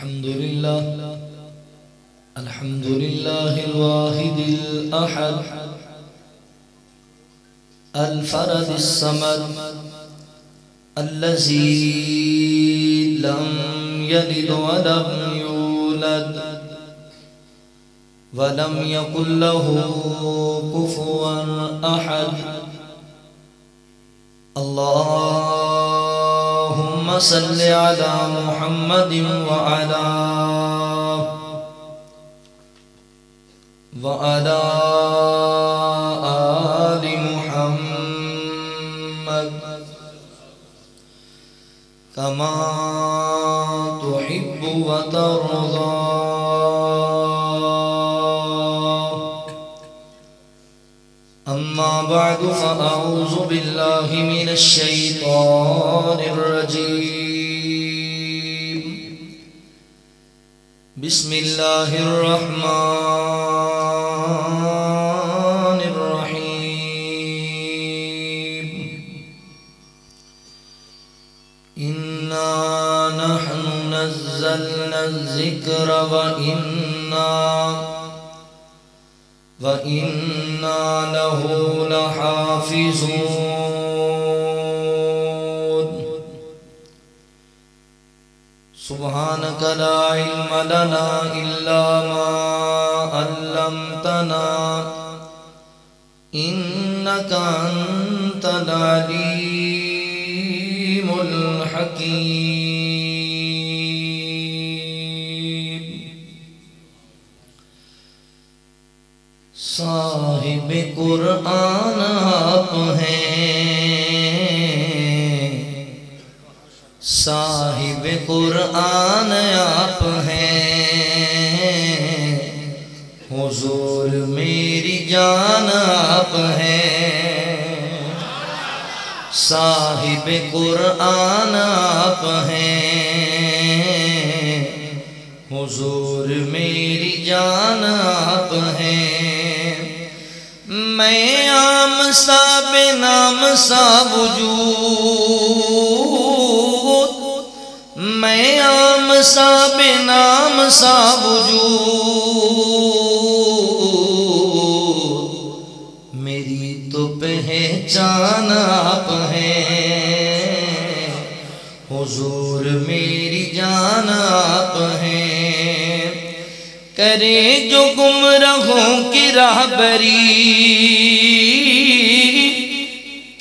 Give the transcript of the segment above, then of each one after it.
الحمد لله الواحد الأحد الفرد الصمد الذي لم يلد ولم يولد ولم يكن له كفوا أحد. اللهم صل على محمد وعلى آل محمد كما تحب وترضى. أما بعد فأعوذ بالله من الشيطان الرجيم. بسم الله الرحمن الرحيم. إنا نحن نزلنا الذكر وإنا له لحافظون. سبحانك لا علم لنا إلا ما علمتنا إنك أنت العليم الحكيم. صاحب قرآن آپ ہیں، صاحب قرآن آپ ہیں، حضور میری جان آپ ہیں. صاحب قرآن آپ ہیں، حضور میری جان آپ ہیں. میں عام سا بے نام سا وجود، میں عام سا بے نام سا وجود، میری تو پہچان آپ ہیں. حضور میری جان آپ ہیں. کرے جو گمراہوں کی راہبری،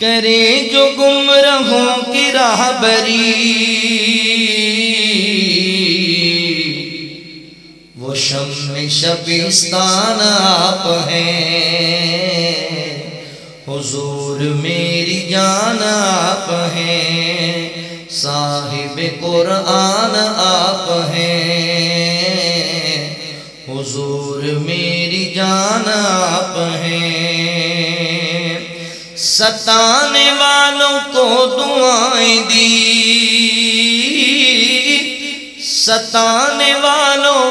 کرے جو گمراہوں کی راہبری، وہ شمع شبستان آپ ہیں. حضور میری جان آپ ہیں. صاحب قرآن آپ ہیں، حضور میری جان آپ ہیں. ستانے والوں کو دعائیں دی، ستانے والوں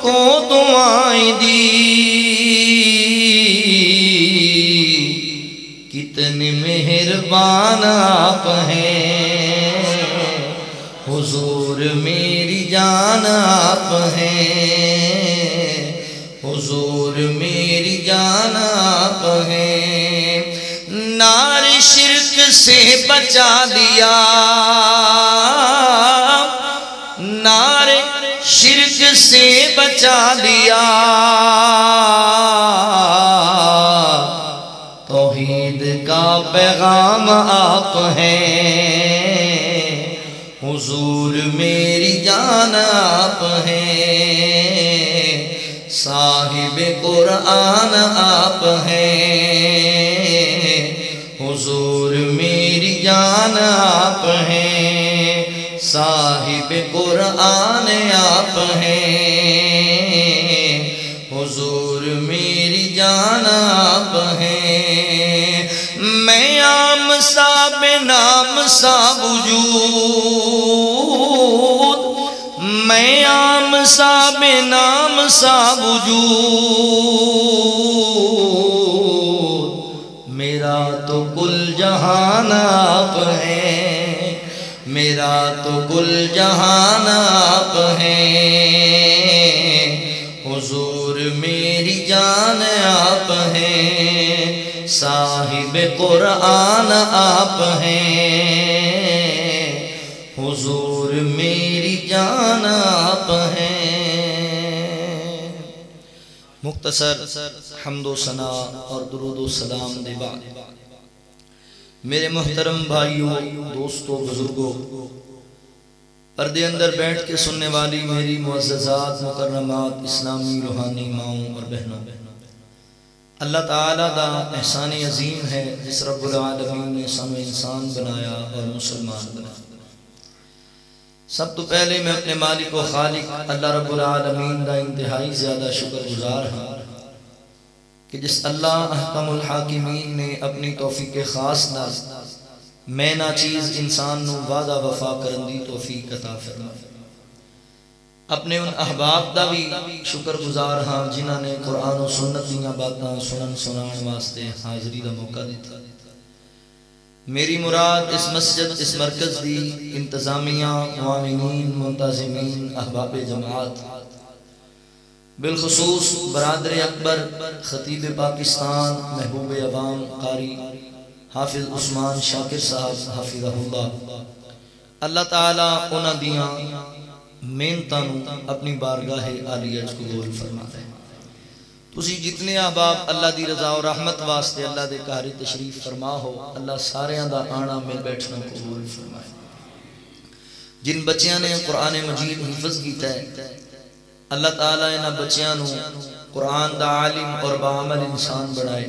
کو دعائیں دی، کتنے مہربان آپ ہیں. حضور میری جان آپ ہیں، حضور میری جان آپ ہیں. نار شرک سے بچا دیا، نار شرک سے بچا دیا. توحید کا پیغام آپ ہیں. حضور میری جان آپ ہیں. صاحب قرآن آپ ہیں. حضور میری جان آپ ہیں. صاحب قرآن آپ ہیں. حضور میری جان آپ ہیں. میں عام سا بے نام سا وجود، میں عام سا بے نام سا وجود، میرا تو کل جہان آپ ہیں. میرا تو گل جہان آپ ہیں حضور میری جان آپ ہیں صاحب قرآن آپ ہیں حضور میری جان آپ ہیں۔ مختصر حمد و ثنا اور درود و سلام دے بعد میرے محترم بھائیوں، دوستوں، بزرگوں، پردے اندر بیٹھ کے سننے والی میری معززات، مکرمات، اسلامی روحانی ماؤں اور بہنوں، اللہ تعالیٰ دا احسان عظیم ہے جس رب العالمین نے سانو انسان بنایا اور مسلمان بنایا۔ سب تو پہلے میں اپنے مالک و خالق اللہ رب العالمین دا انتہائی زیادہ شکر گزار ہوں کہ جس اللہ احکم الحاکمین نے اپنی توفیق خاص نال میں نا چیز انسان نو وعدہ وفا کرن دی توفیق عطا فرمائی۔ اپنے ان احباب دا بھی شکر گزار ہاں جنہاں نے قرآن و سنت دیاں باتاں سنن سنان واسطے حاضری دا موقع دیتا۔ میری مراد اس مسجد، اس مرکز دی انتظامیہ، معاونین، منتظمین، احباب جماعت، بالخصوص برادر اکبر خطیب پاکستان، محبوب عوام، قاری حافظ عثمان شاکر صاحب حافظہ اللہ، اللہ تعالیٰ انہاں دیاں محنتاں نو اپنی بارگاہ عالیہ وچ قبول فرمائے۔ تسی جتنے احباب اللہ دی رضا و رحمت واسطے اللہ دے گھر تشریف فرما ہو، اللہ ساریاں دا آنا مل بیٹھنا قبول فرمائے۔ جن بچیاں نے قرآن مجید حفظ کیتا ہے، اللہ تعالیٰ انہاں بچیاں نو قرآن دا عالم اور بعمل انسان بنائے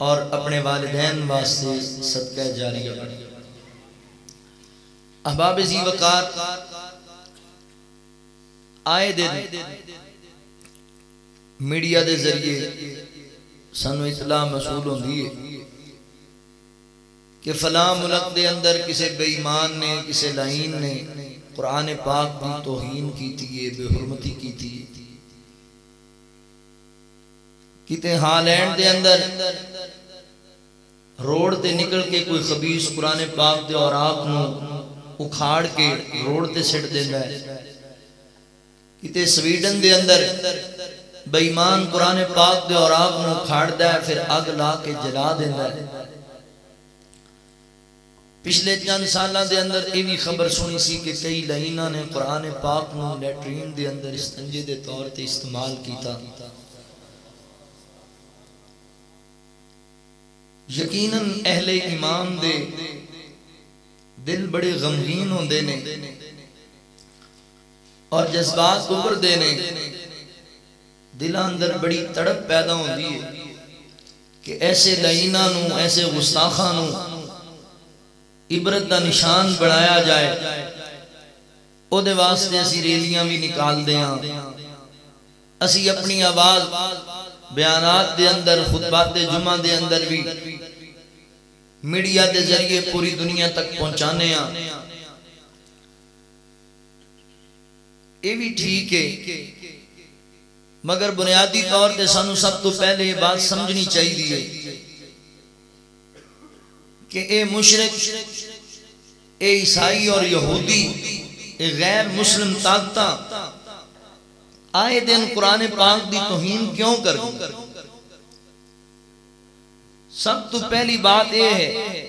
اور اپنے والدین واسطے صدقہ جاریہ بنائے۔ احباب ذی وقار، آئے دن میڈیا دے ذریعے سانو اطلاع موصول ہوندی ہے کہ فلاں ملک دے اندر کسے بے ایمان نے، کسے لعین نے قرآن پاک دی توہین کیتی ہے، بے حرمتی کیتی ہے۔ کتے ہالینڈ دے اندر روڈ تے نکل کے کوئی خبیث قرآن پاک دے اوراق نو اکھاڑ کے روڈ تے سٹ دیندا ہے۔ کتے سویڈن دے اندر بے ایمان قرآن پاک دے اوراق نو کھاڑدا ہے، پھر اگ لا کے جلا دیندا ہے۔ پچھلے چند سالاں دے اندر یہ بھی خبر سنی سی کہ کئی لعیناں نے قرآن پاک نو لیٹرین دے اندر استنجے دے طور تے استعمال کیتا۔ یقیناً اہل ایمان دے دل بڑے غمگین ہوندے نے اور جذبات ابھردے نے، دلاں اندر بڑی تڑپ پیدا ہوندی ہے کہ ایسے لعیناں نو، ایسے گستاخاں نو عبرت دا نشان بڑھایا جائے۔ او دے واسطے اسی ریلیاں بھی نکال دیاں، اسی اپنی آواز بیانات دے اندر، خطبات جمعہ دے اندر بھی میڈیا دے ذریعے پوری دنیا تک پہنچانے ہیں۔ یہ بھی ٹھیک ہے، مگر بنیادی طور تے سانو سب تو پہلے یہ بات سمجھنی چاہیے کہ اے مشرک، اے عیسائی اور یہودی، اے غیر مسلم طاقتاں آئے دن قرآن پاک دی توہین کیوں کر دی؟ سب تو پہلی بات یہ ہے،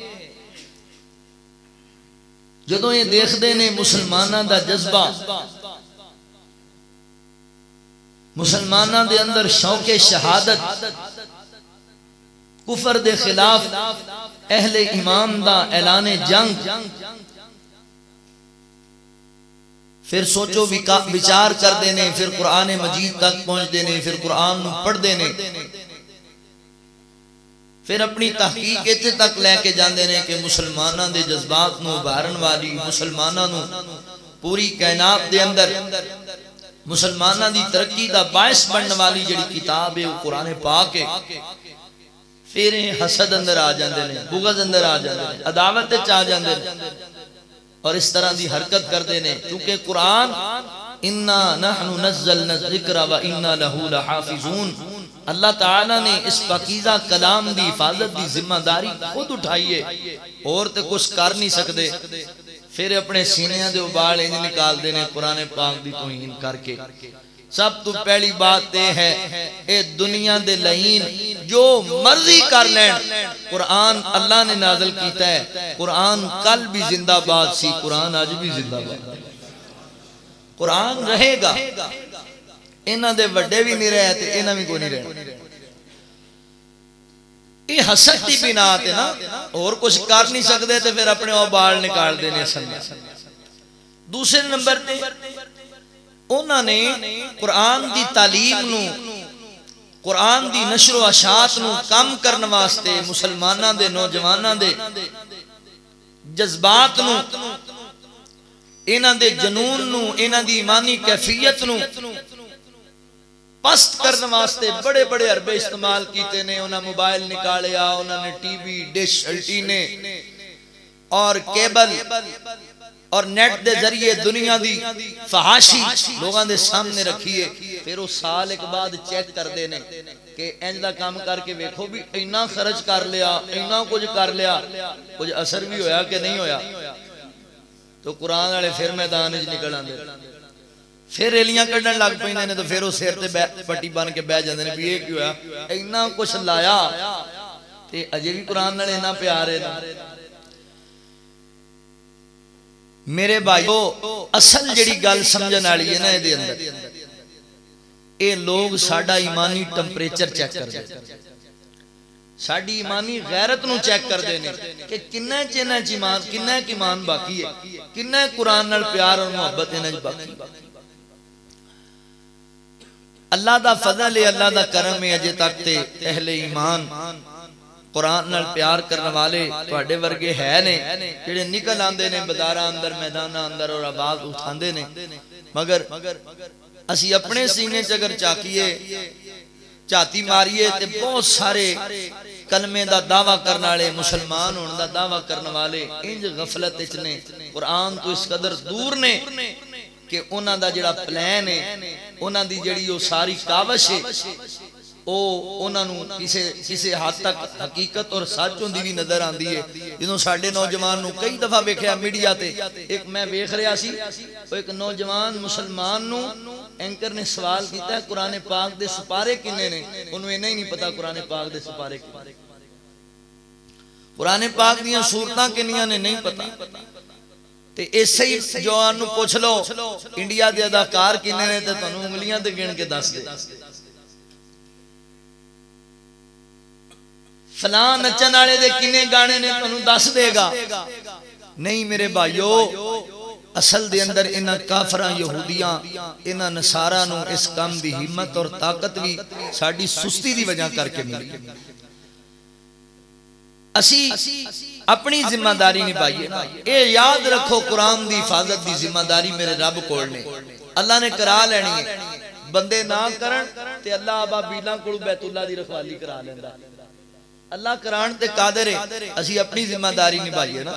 جدوں یہ دیکھ دے نے مسلمانہ دا جذبہ، مسلمانہ دے اندر شوق شہادت، کفر دے خلاف اہل ایمان دا اعلان جنگ، پھر سوچو وچار کر دینے، پھر قرآن مجید تک پہنچ دینے، پھر قرآن پڑھ دینے، پھر اپنی تحقیق اتنے تک لے کے جان دینے کہ مسلمانہ دے جذبات نو بارن والی، مسلمانہ نو پوری کائنات دے اندر مسلمانہ دی ترقی دا باعث بننے والی جڑی کتاب ہے وہ قرآن پاک ہے۔ پھر حسد اندر آ جاندے نے، بغض اندر آ جاندے نے، عداوت چاہ جاندے نے اور اس طرح دی حرکت کر دینے، کیونکہ قرآن اِنَّا نَحْنُ نَزَّلْنَا الذِّكْرَ وَإِنَّا لَهُ لَحَافِظُونَ، اللہ تعالیٰ نے اس پاکیزہ کلام دی حفاظت دی ذمہ داری خود اٹھائی ہے، اور تے کچھ کر نہیں سکتے۔ پھر اپنے سینیاں دے ابال انج نکال دینے قرآن پاک دی توہین کر کے۔ سب تو پہلی بات یہ ہے اے دنیا دے لعین جو مرضی کر لین، قرآن اللہ نے نازل کیتا ہے، قرآن کل بھی زندہ باد سی، قرآن آج بھی زندہ باد، قرآن رہے گا۔ انہاں دے وڈے بھی نہیں رہے تھے، انہاں بھی کوئی نہیں رہے۔ یہ حسد دی بنا تے نا، اور کچھ کر نہیں سکتے تھے، پھر اپنے وہ بال نکال دینے سن۔ دوسرے نمبر تے انہوں نے قرآن دی تعلیم نو، قرآن دی نشر و اشاعت نو کم کرنے واسطے مسلماناں دے نوجواناں دے جذبات نو، انہاں دے جنون نو، انہاں دی ایمانی کیفیت نو پست کرنے واسطے بڑے بڑے عربے استعمال کیتے نے۔ انہاں موبائل نکالیا، انہاں نے ٹی وی، ڈش، الٹینے اور کیبل اور نیٹ دے ذریعے دنیا دی فحاشی لوگاں دے سامنے رکھیے۔ پھر وہ سال ایک بعد چیک کر دینے کہ اینجلا کام کر کے ویکھو بھی اینا خرچ کر لیا، اینا کچھ کر لیا، کچھ اثر بھی ہویا کہ نہیں ہویا۔ تو قرآن والے پھر میدان وچ نکل آندے، پھر ریلیاں کڈن لگ پیندے نے، تو پھر وہ سر تے پٹی بن کے بیٹھ جاندے نے بھی یہ کیوں ہوا، اینا کچھ لایا تے اجے بھی قرآن نال اینا پیار ہے نا۔ میرے بھائیو اصل جڑی گل سمجھن والی ہے نا دے اندر، اے لوگ ساڈا ایمانی ٹمپریچر چیک کر دے، ساڈی ایمانی غیرت نو چیک کر دے نے کہ کنہ چینہ ایمان، کنہ ایمان باقی ہے، کنہ قرآن نال پیار اور محبت انج باقی۔ اللہ دا فضل ہے، اللہ دا کرم ہے، اجے تک تے اہل ایمان قرآن نال پیار کرنے والے تواڈے ورگے ہے نے جڑے نکل آندے نے بازاراں اندر، میداناں اندر اور آواز اٹھاندے نے، مگر اسی اپنے سینے چ اگر چاکیے چاتی ماریے تے بہت سارے کلمے دا دعویٰ کرنے والے، مسلمان ہون دا دعویٰ کرنے والے انج غفلت وچ نے، قرآن تو اس قدر دور نے کہ انہاں دا جڑا پلان ہے، انہاں دی جڑی وہ ساری کاوش ہے، انہاں نو کسی حد تک حقیقت اور سچ ہوندی بھی نظر آندی ہے۔ جدوں ساڈے نوجوان نو کئی دفعہ ویکھیا میڈیا تے، ایک میں ویکھ رہا سی، ایک نوجوان مسلمان نو اینکر نے سوال کیتا ہے قرآن پاک دے سپارے کنے نے، انہوں انہیں ہی نہیں پتا قرآن پاک دے سپارے کنے، قرآن پاک دیاں صورتاں کنیاں نے نہیں پتا۔ تے ایسے ہی جوان نو پوچھ لو انڈیا دے اداکار کنے نے تے تانوں انگلیاں تے گن کے دس دے، فلاں نچن والے دے کنے گانے نے تانوں دس دے گا۔ نہیں میرے بھائیو، اصل دے اندر انہاں کافراں یہودیاں انہاں نصاراں نو اس کام دی ہمت اور طاقت بھی ساڈی سستی دی وجہ کر کے ملی۔ اسی اپنی ذمہ داری نبھائیے نا، اے یاد رکھو قرآن دی حفاظت دی ذمہ داری میرے رب کول نے، اللہ نے کرا لینی ہے، بندے نہ کرن تے اللہ ابا بیلاں کولوں بیت اللہ دی رکھوالی کرا لیندا، اللہ کران تے قادر ہے۔ اسی اپنی ذمہ داری نبھائیے نا،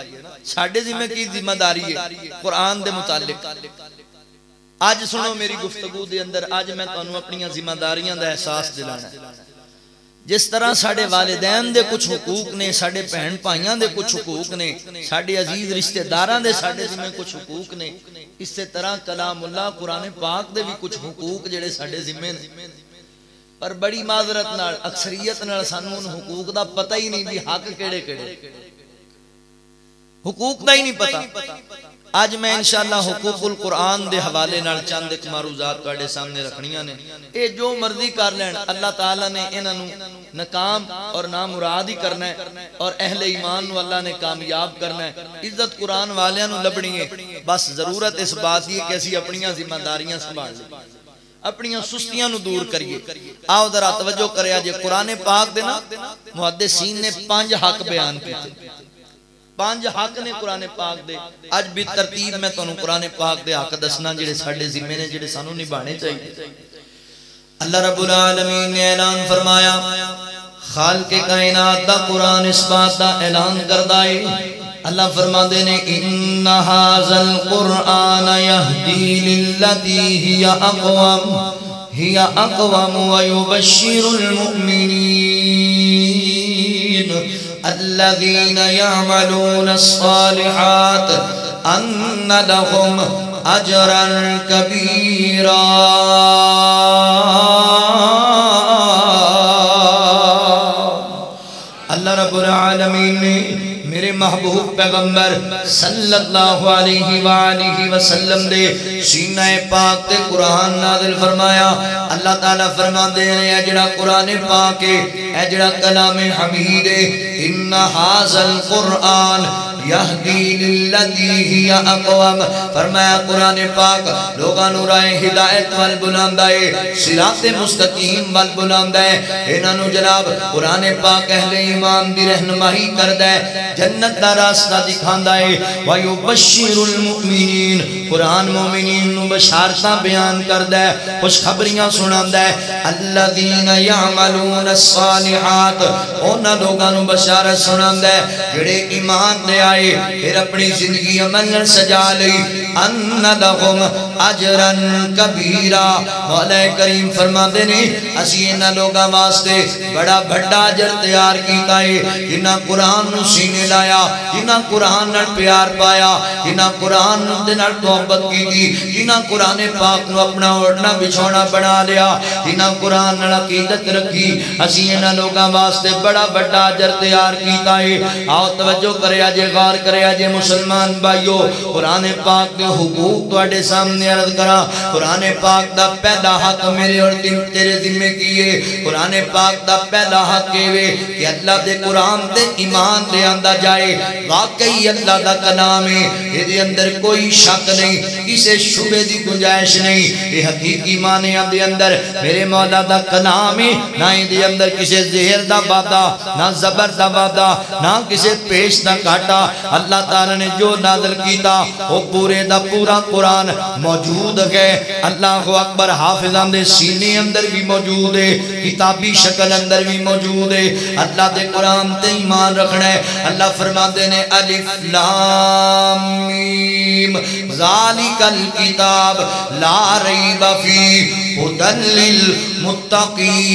ساڈے ذمہ کی ذمہ داری ہے قرآن دے متعلق۔ آج سنو میری گفتگو دے اندر، آج میں تانوں اپنی ذمہ داریاں دا احساس دلانا ہے۔ جس طرح ساڑے والدین دے کچھ حقوق نے، ساڑے بہن بھائیاں دے کچھ حقوق نے، ساڑے عزیز رشتہ داراں دے ساڑے ذمہ کچھ حقوق نے، اس سے طرح کلام اللہ قرآن پاک دے بھی کچھ حقوق جڑے ساڑے ذمہ نے، پر بڑی معذرت نال اکثریت نال سانوں ان حقوق دا پتہ ہی نہیں بھی حق کیڑے کیڑے، حقوق دا ہی نہیں پتہ۔ آج میں انشاءاللہ حقوق القرآن دے حوالے نال چند ایک معروضات تواڈے سامنے رکھنیاں نے، اے جو مرضی کر لین اللہ تعالیٰ نے انہاں نو ناکام اور نامراد ہی کرنا ہے، اور اہل ایمان نو اللہ نے کامیاب کرنا ہے، عزت قرآن والیاں نو لبنی ہے۔ بس ضرورت اس بات دی کہ اسی اپنیاں ذمہ داریاں سنبھال لیں، اپنیاں سستیاں نو دور کریے۔ آؤ ذرا توجہ کریا جے قرآن پاک دے نا محدثین نے 5 حق بیان کیتے، 5 حق نے قرآن پاک دے۔ آج بھی ترتیب میں تانوں قرآن پاک دے حق دسنا جڑے ساڈے ذمے نے، جڑے سانوں نبھانے چاہیے۔ اللہ رب العالمین نے اعلان فرمایا، خالق کائنات دا قرآن اس بات دا اعلان کردا ہے، اللہ فرماندے نے ان ھذا القرآن یہدی للتی ہی اقوم ویبشر المؤمنین الذین یعملون الصالحات ان لهم اجرا کبیرا۔ اللہ رب العالمین نے میرے محبوب پیغمبر صلی اللہ علیہ وآلہ وسلم دے سینہ پاک تے قرآن نازل فرمایا۔ اللہ تعالیٰ فرما دے رہے اے جڑا قرآن پاک ہے، اے جڑا کلام حمید ہے، ان ھذا القرآن یہدی للتی ہی اقوام۔ فرمایا قرآن پاک لوگاں نو راہ ہدایت وال بلاندا ہے، صراط مستقیم وال بلاندا ہے۔ انہاں نو جناب قرآن پاک اہل ایمان دی رہنمائی کردا ہے، جنت دا راستہ دکھاندا ہے۔ وَيُبَشِّرُ الْمُؤْمِنِينَ، قرآن مومنین نو بشارتاں بیان کردا ہے، خوشخبریاں سناندا ہے۔ الَّذِينَ يَعْمَلُونَ الصَّالِحَاتِ، انہاں لوگاں نو بشارت سناندا ہے جڑے ایمان لے آئے پھر اپنی زندگی عمل سجا لئی۔ ان لہم اجرا کبیرا، مولا کریم فرماندے نے اسی انہاں لوگاں واسطے بڑا بڑا اجر تیار کیتا ہے، جنہاں قرآن نو سینے لایا، جنہاں قرآن نال پیار پایا، جنہاں قرآن دے نال محبت کیتی، جنہاں قرآن پاک نو اپنا اوڑھنا بچھونا بنا لیا، جنہاں قرآن نال عقیدت رکھی، اسی انہاں لوگاں واسطے بڑا بڑا اجر تیار کیتا ہے۔ آؤ توجہ کریا جے، غور کریا جے مسلمان بھائیو، قرآن پاک کے حقوق تواڈے سامنے عرض کرا۔ قرآن پاک دا پہلا حق میرے اور تیرے ذمہ کیے۔ قرآن پاک دا پہلا حق ہے کہ اللہ دے قرآن دے ایمان لے آندا جائے، واقعی اللہ دا کلام ہے، یہ اندر کوئی شک نہیں، کسے شبہ دی گنجائش نہیں، یہ حقیقی معنی دے اندر میرے مولا دا کلام ہے، نہ دے اندر کسے زہر دا وعدہ، نہ زبر دا وعدہ، نہ کسے پیش دا کاٹا۔ اللہ تعالیٰ نے جو نازل کیتا وہ پورے دا پورا قرآن موجود ہے۔ اللہ اکبر، حافظان دے سینے اندر بھی موجود ہے، کتابی شکل اندر بھی موجود ہے۔ اللہ دے قرآن تے ایمان رکھنا ہے۔ اللہ فرماتے نے الف لام میم ذالک الکتاب لا ریب فیہ ھدی للمتقین۔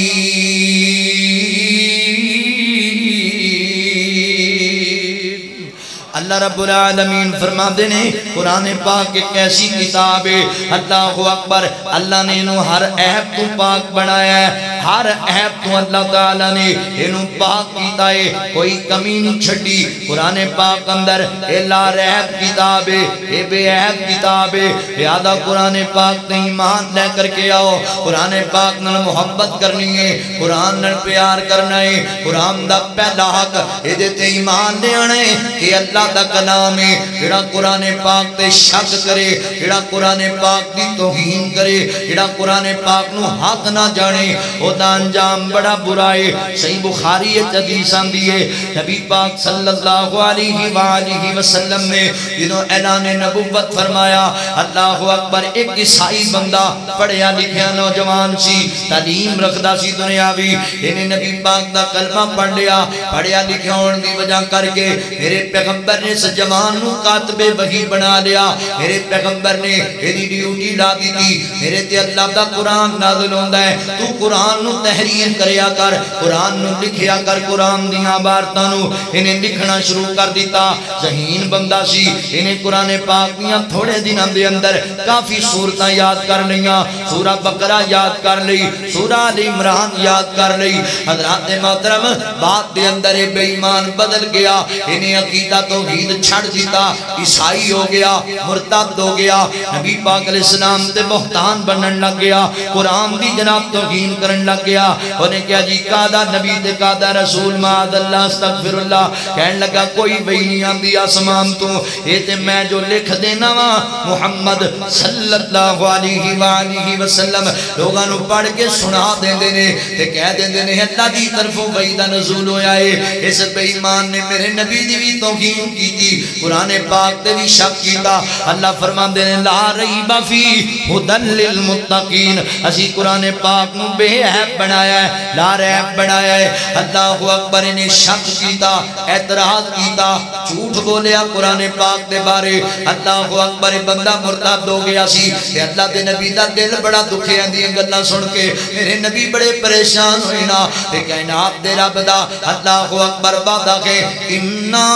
اللہ رب العالمین فرماتے ہیں قرآن پاک ایک ایسی کتاب ہے، اللہ اکبر، اللہ نے انہوں ہر عیب تو پاک بنایا ہے، ہر عیب تو اللہ تعالیٰ نے انہوں پاک کیتا ہے، کوئی کمی نہیں چھڑی۔ قرآن پاک اندر اے لا ریب کتاب ہے، اے بے عیب کتاب ہے، لہذا قرآن پاک تے ایمان لے کر کے آؤ۔ قرآن پاک نال محبت کرنی ہے، قرآن نال پیار کرنا ہے۔ قرآن دا پہلا حق اے دیتے ایمان لے آنے کہ اللہ دا کلام ہے، جڑا قرآن پاک تے شک کرے، جڑا قرآن پاک دی توہین کرے، جڑا قرآن پاک نو حق نہ جانے، او دا انجام بڑا برا ہے۔ صحیح بخاری حدیث آندی ہے، نبی پاک صلی اللہ علیہ وآلہ وسلم نے جنہوں اعلان نبوت فرمایا، اللہ اکبر، ایک عیسائی بندہ پڑھیا لکھیا نوجوان سی، تعلیم رکھدا سی دنیاوی، انہیں نبی پاک دا کلمہ پڑھ لیا، پڑھیا لکھیا ہونے دی وجہ کر کے میرے پیغمبر نے اس جوان نو کاتب وحی بنا لیا۔ میرے پیغمبر نے ایدی ڈیوٹی لا دی تھی، میرے تے اللہ دا قرآن نازل ہوندہ ہے، تو قرآن نو تحریر کریا کر، قرآن نو لکھیا کر، قرآن دیاں بارتاں نو انہیں لکھنا شروع کر دیتا۔ ذہین بندہ سی، انہیں قرآن پاک دیاں تھوڑے دنوں دے اندر کافی سورتاں یاد کر لئیاں، سورہ بقرہ یاد کر لئی، سورہ آل عمران یاد کر لئی۔ حضرات محترم، بات دے اندر بے ایمان بدل گیا، انہیں عقیدہ توحید چھڑ دیتا، عیسائی ہو گیا، مرتد ہو گیا، نبی پاک علیہ السلام تے بہتان بنن لگ گیا، قرآن دی جناب توہین کرن لگ گیا۔ انہیں کیا جی قادہ نبی تے قادہ رسول معاذ اللہ استغفر اللہ، کہنے لگا کوئی وحی نہیں آندی آسمان تو، یہ تے میں جو لکھ دینا وا محمد صلی اللہ علیہ وآلہ وسلم لوگاں نو پڑھ کے سنا دیں دینے تے کہہ دیں دینے اللہ دی طرفوں وحی دا نزول ہویا ہے۔ اس بے ایمان نے میرے نبی دی بھی توہین کی تھی، قرآن پاک تے بھی شک کیتا۔ اللہ فرمان دینے لا ریب فی ھدی للمتقین، اسی قرآن پاک نو بے عیب بنایا ہے، لا ریب بنایا ہے۔ اللہ اکبر، انہیں شک کیتا، اعتراض کیتا، جھوٹ بولیا قرآن پاک دے بارے۔ اللہ اکبر، بندہ مرتد ہو گیا سی تے اللہ دے نبی دا دل بڑا دکھیا دی گلاں سن کے میرے نبی بڑے پریشان ہوئے نا تے کائنات دے رب دا اللہ اکبر وعدہ کہ انا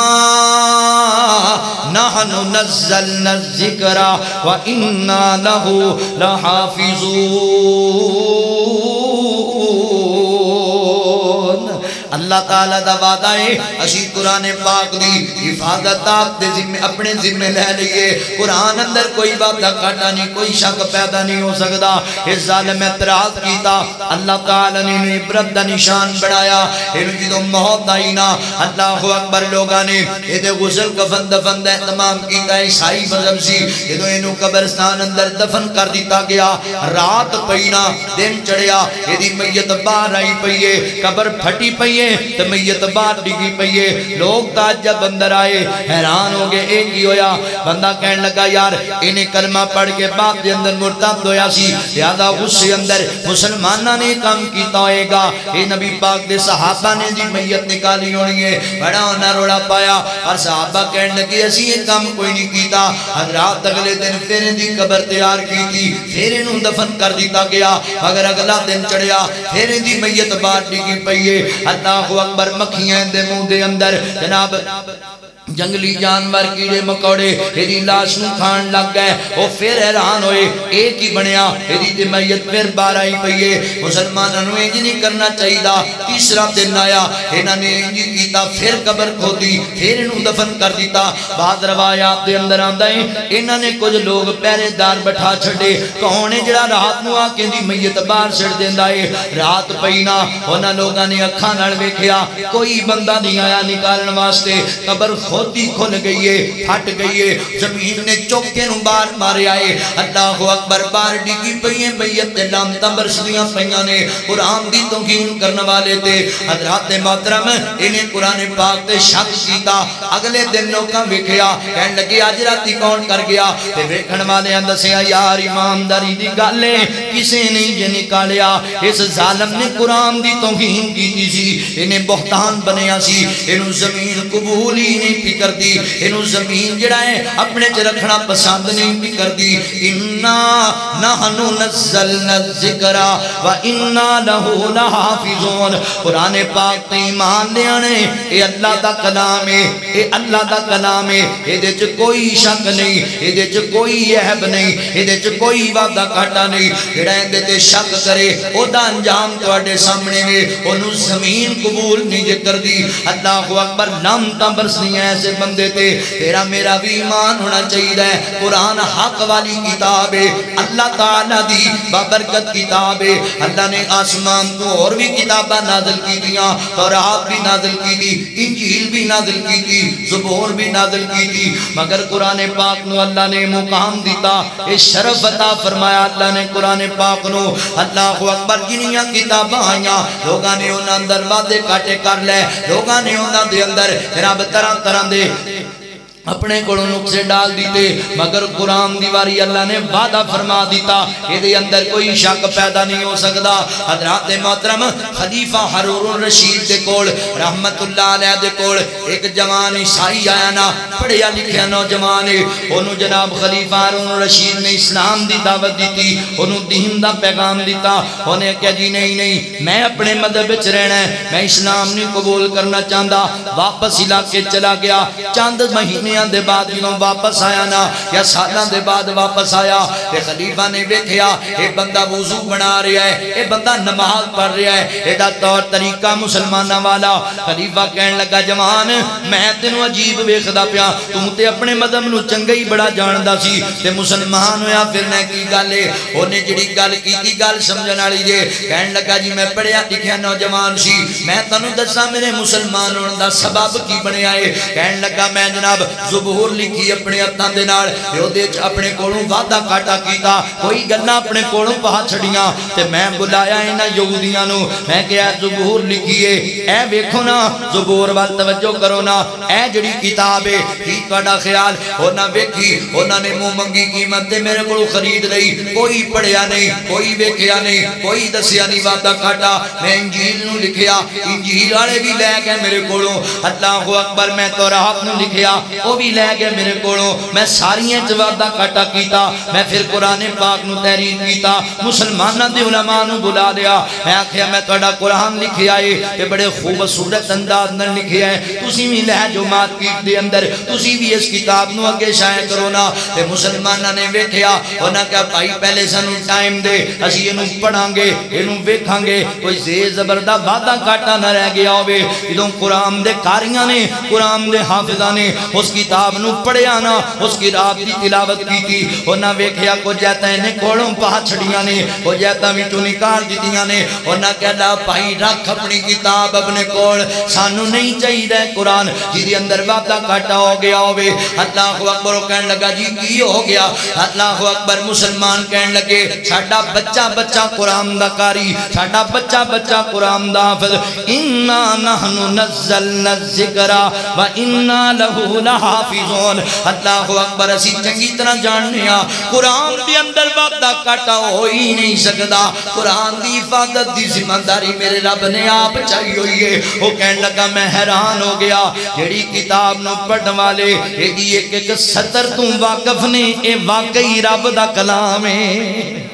نحن نزلنا الذکر وانا له لحافظون۔ اللہ تعالیٰ دا وعدہ ہے اسی قرآن پاک دی حفاظت آپ دے ذمہ اپنے ذمہ لے لئیے۔ قرآن اندر کوئی وعدہ کاٹا نہیں، کوئی شک پیدا نہیں ہو سکتا۔ اس ظالم اعتراض کیتا، اللہ تعالیٰ نے انہیں عبرت دا نشان بڑھایا۔ انہوں جدو موت آئی نا اللہ اکبر لوگاں نے یہ غسل کفن دفن دا اہتمام کیتا۔ عیسائی مذہب سی جدو انہوں قبرستان اندر دفن کر دیتا گیا، رات پینا دن چڑھیا، یہ میت باہر آئی پئیے، قبر پھٹی پئیے تو میت باہر ڈگی پئیے۔ لوگ تعجب اندر آئے، حیران ہو گئے، ایک ہی ہویا۔ بندہ کہنے لگا یار انہیں کلمہ پڑھ کے باپ دے اندر مرتد ہویا سی، لہذا غصے اندر مسلمانہ نے کام کیتا ہوئے گا۔ اے نبی پاک دے صحابہ نے جی میت نکالی ہونی ہے، بڑا ہونا روڑا پایا۔ اور صحابہ کہنے لگے اسی یہ کام کوئی نہیں کیتا۔ حضرات اگلے دن پھر دی قبر تیار کی تھی، پھر انہوں دفن کر دیتا گیا، مگر اگلا دن چڑھیا پھر دی میت باہر ڈگی پئیے۔ اللہ اکبر، مکھیاں دے منہ دے اندر جناب جنگلی جانور کیڑے مکوڑے ایدی لاش نو کھان لگ گئے۔ وہ پھر حیران ہوئے، ایک ہی بنیا، ایدی تے میت پھر باہر آئی پئیے۔ مسلمانوں نے انج نہیں کرنا چاہیے دا۔ تیسرا دن آیا، انہوں نے انج کیتا، پھر قبر کھودی، پھر انہوں دفن کر دیتا۔ بعد روایات دے اندر آندا ہے انہوں نے کچھ لوگ پہرے دار بٹھا چھڑے، کہونے جڑا رات نو آکے دی میت باہر چھڑ دیندا ہے۔ رات پینا انہاں لوگاں نے اکھاں نال ویکھیا، کوئی بندہ نہیں آیا نکالن واسطے۔ قبر خودی کھل گئی ہے، پھٹ گئی ہے، زمین نے چوکے نو بار مارے آئے۔ اللہ اکبر، بار ڈگی پئیے میت تے لامتاں برسدیاں پئیاں نے۔ قرآن دی توہین کرنے والے تے حضرات محترم انہیں قرآن پاک تے شک کیتا۔ اگلے دن لوکاں ویکھیا، کہنے لگے اج راتی کون کر گیا؟ تے ویکھن والے دسیا یار ایمانداری دی گل ہے، کسے نہیں جے نکالیا۔ اس ظالم نے قرآن دی توہین کیتی سی، انہیں بہتان بنیا سی، انہوں زمین قبول ہی نہیں پی کر دی، انہوں زمین جڑا ہے اپنے چ رکھنا پسند نہیں پی کر دی۔ انا نحن نزلنا الذکر وانا له لحافظون۔ قرآن پاک تے ایمان لے آنے، اے اللہ دا کلام ہے، اے اللہ دا کلام ہے، اے دے چ کوئی شک نہیں، اے دے چ کوئی عیب نہیں، اے دے چ کوئی وعدہ گھاٹا نہیں۔ جڑا اندے تے شک کرے او دا انجام تواڈے سامنے ہے، اونوں زمین قبول نہیں جے کر دی۔ اللہ اکبر، لعنتاں برسدیاں ایسے بندے تے۔ تیرا میرا بھی ایمان ہونا چاہیے۔ قرآن حق والی کتاب ہے، اللہ تعالیٰ دی بابرکت کتاب ہے۔ اللہ نے آسمان کو اور بھی کتابہ نازل کی دیا، تورات بھی نازل کی دی، انجیل بھی نازل کی دی، زبور بھی نازل کی دی، مگر قرآن پاک نو اللہ نے مقام دیتا، اس شرف عطا فرمایا اللہ نے قرآن پاک نو۔ اللہ اکبر، جنیاں کتاباں آئیاں لوگاں نے انہاں اندر وعدے کاٹے کر لے، لوگاں نے انہاں دے اندر جناب طرح طرح دے اپنے کڑوں نقصے ڈال دیتے، مگر قرآن دیواری اللہ نے وعدہ فرما دیتا، یہ دے اندر کوئی شک پیدا نہیں ہو سکتا۔ حضرات محترم، خلیفہ ہارون الرشید دے کول رحمت اللہ علیہ دے کول ایک جوان عیسائی آیا نا، پڑھیا لکھیا نوجوان ہے، انہوں جناب خلیفہ ہارون الرشید نے اسلام دی دعوت دیتی، انہوں دین دا پیغام دیتا۔ انہیں کہا جی نہیں میں اپنے مذہب وچ رہنا ہے، میں اسلام نہیں قبول کرنا چاہتا۔ واپس علاقے چلا گیا، چند مہینے دے بعد جنہوں واپس آیا نا، یا سالہ دے بعد واپس آیا، کہ خلیفہ نے ویکھیا اے بندہ وضو بنا رہا ہے، اے بندہ نماز پڑھ رہا ہے، اے دا طور طریقہ مسلمانہ والا۔ خلیفہ کہنے لگا جوان میں تینوں عجیب ویکھدا پیا، تم تے اپنے مذہب نو چنگا ہی بڑا جاندا سی تے مسلمان ہویا پھرنا کی گل ہے؟ اونے جڑی گل کیتی گل سمجھن والی جے۔ کہنے لگا جی میں پڑھیا لکھیا نوجوان سی، میں تانوں دساں میرے مسلمان ہون دا سبب کی بنیا ہے؟ کہنے لگا میں جناب زبور لکھی اپنے ہتھاں دے نال تے اودے وچ اپنے کولوں وعدہ کاٹا کیتا کوئی گلاں اپنے کولوں پا چھڑیاں تے میں بلایا انہاں یہودیاں نو میں کہیا زبور لکھیے اے ویکھو نا زبور وال توجہ کرو نا اے جڑی کتاب ہے کی تہاڈا خیال انہاں ویکھی انہاں نے منہ منگی قیمت تے میرے کولوں خرید لئی کوئی پڑھیا نہیں کوئی ویکھیا نہیں کوئی دسیا نہیں وعدہ کاٹا میں انجیل نو لکھیا انجیل والے بھی لے گئے میرے کولوں اللہ اکبر میں تورات نو لکھیا او بھی لے گئے میرے کولوں میں ساریاں وعدہ کاٹا کیتا میں پھر قرآن پاک نو تحریر کیتا مسلماناں دے علماء نو بلا لیا میں آکھیا میں تہاڈا قرآن لکھیا ہے تے بڑے خوبصورت انداز نال لکھیا ہے تسی بھی لہجہ و مادکیٹ دے اندر تسی بھی اس کتاب نو اگے شائع کرو نا تے مسلماناں نے ویکھیا انہاں کہا بھائی پہلے سانو ٹائم دے اسی اینو پڑھاں گے اینو ویکھاں گے کوئی زیر زبر دا وعدہ کاٹا نہ رہ گیا ہوے جدوں قرآن دے قاریاں نے قرآن دے حافظاں نے اس کتاب نو پڑھیا نا اس کی رات دی تلاوت کی تھی انہاں ویکھیا کو جاتا ہے کولوں پا چھڑیاں نے وہ جاتا وچوں نکال دتیاں نے انہاں کہدا بھائی رکھ اپنی کتاب اپنے کول سانو نہیں چاہیے قرآن جدی اندر وعدہ کاٹا ہو گیا ہوے اللہ اکبر کہن لگا جی کی ہو گیا اللہ اکبر مسلمان کہن لگے ساڈا بچہ بچہ قرآن دا قاری ساڈا بچہ بچہ قرآن دا حافظ انا نحن نزلنا الذکر و انا لہ لحافظون اللہ اکبر اسی چنگی طرح جاننے ہیں قرآن دے اندر وعدہ کاٹا ہو ہی نہیں سکتا قرآن دی حفاظت دی ذمہ داری میرے رب نے آپ چاہیے ہوئی ہے وہ کہنے لگا میں حیران ہو گیا جڑی کتاب نو پڑھن والے ایک ایک سطر تو واقف نے اے واقعی رب دا کلام ہے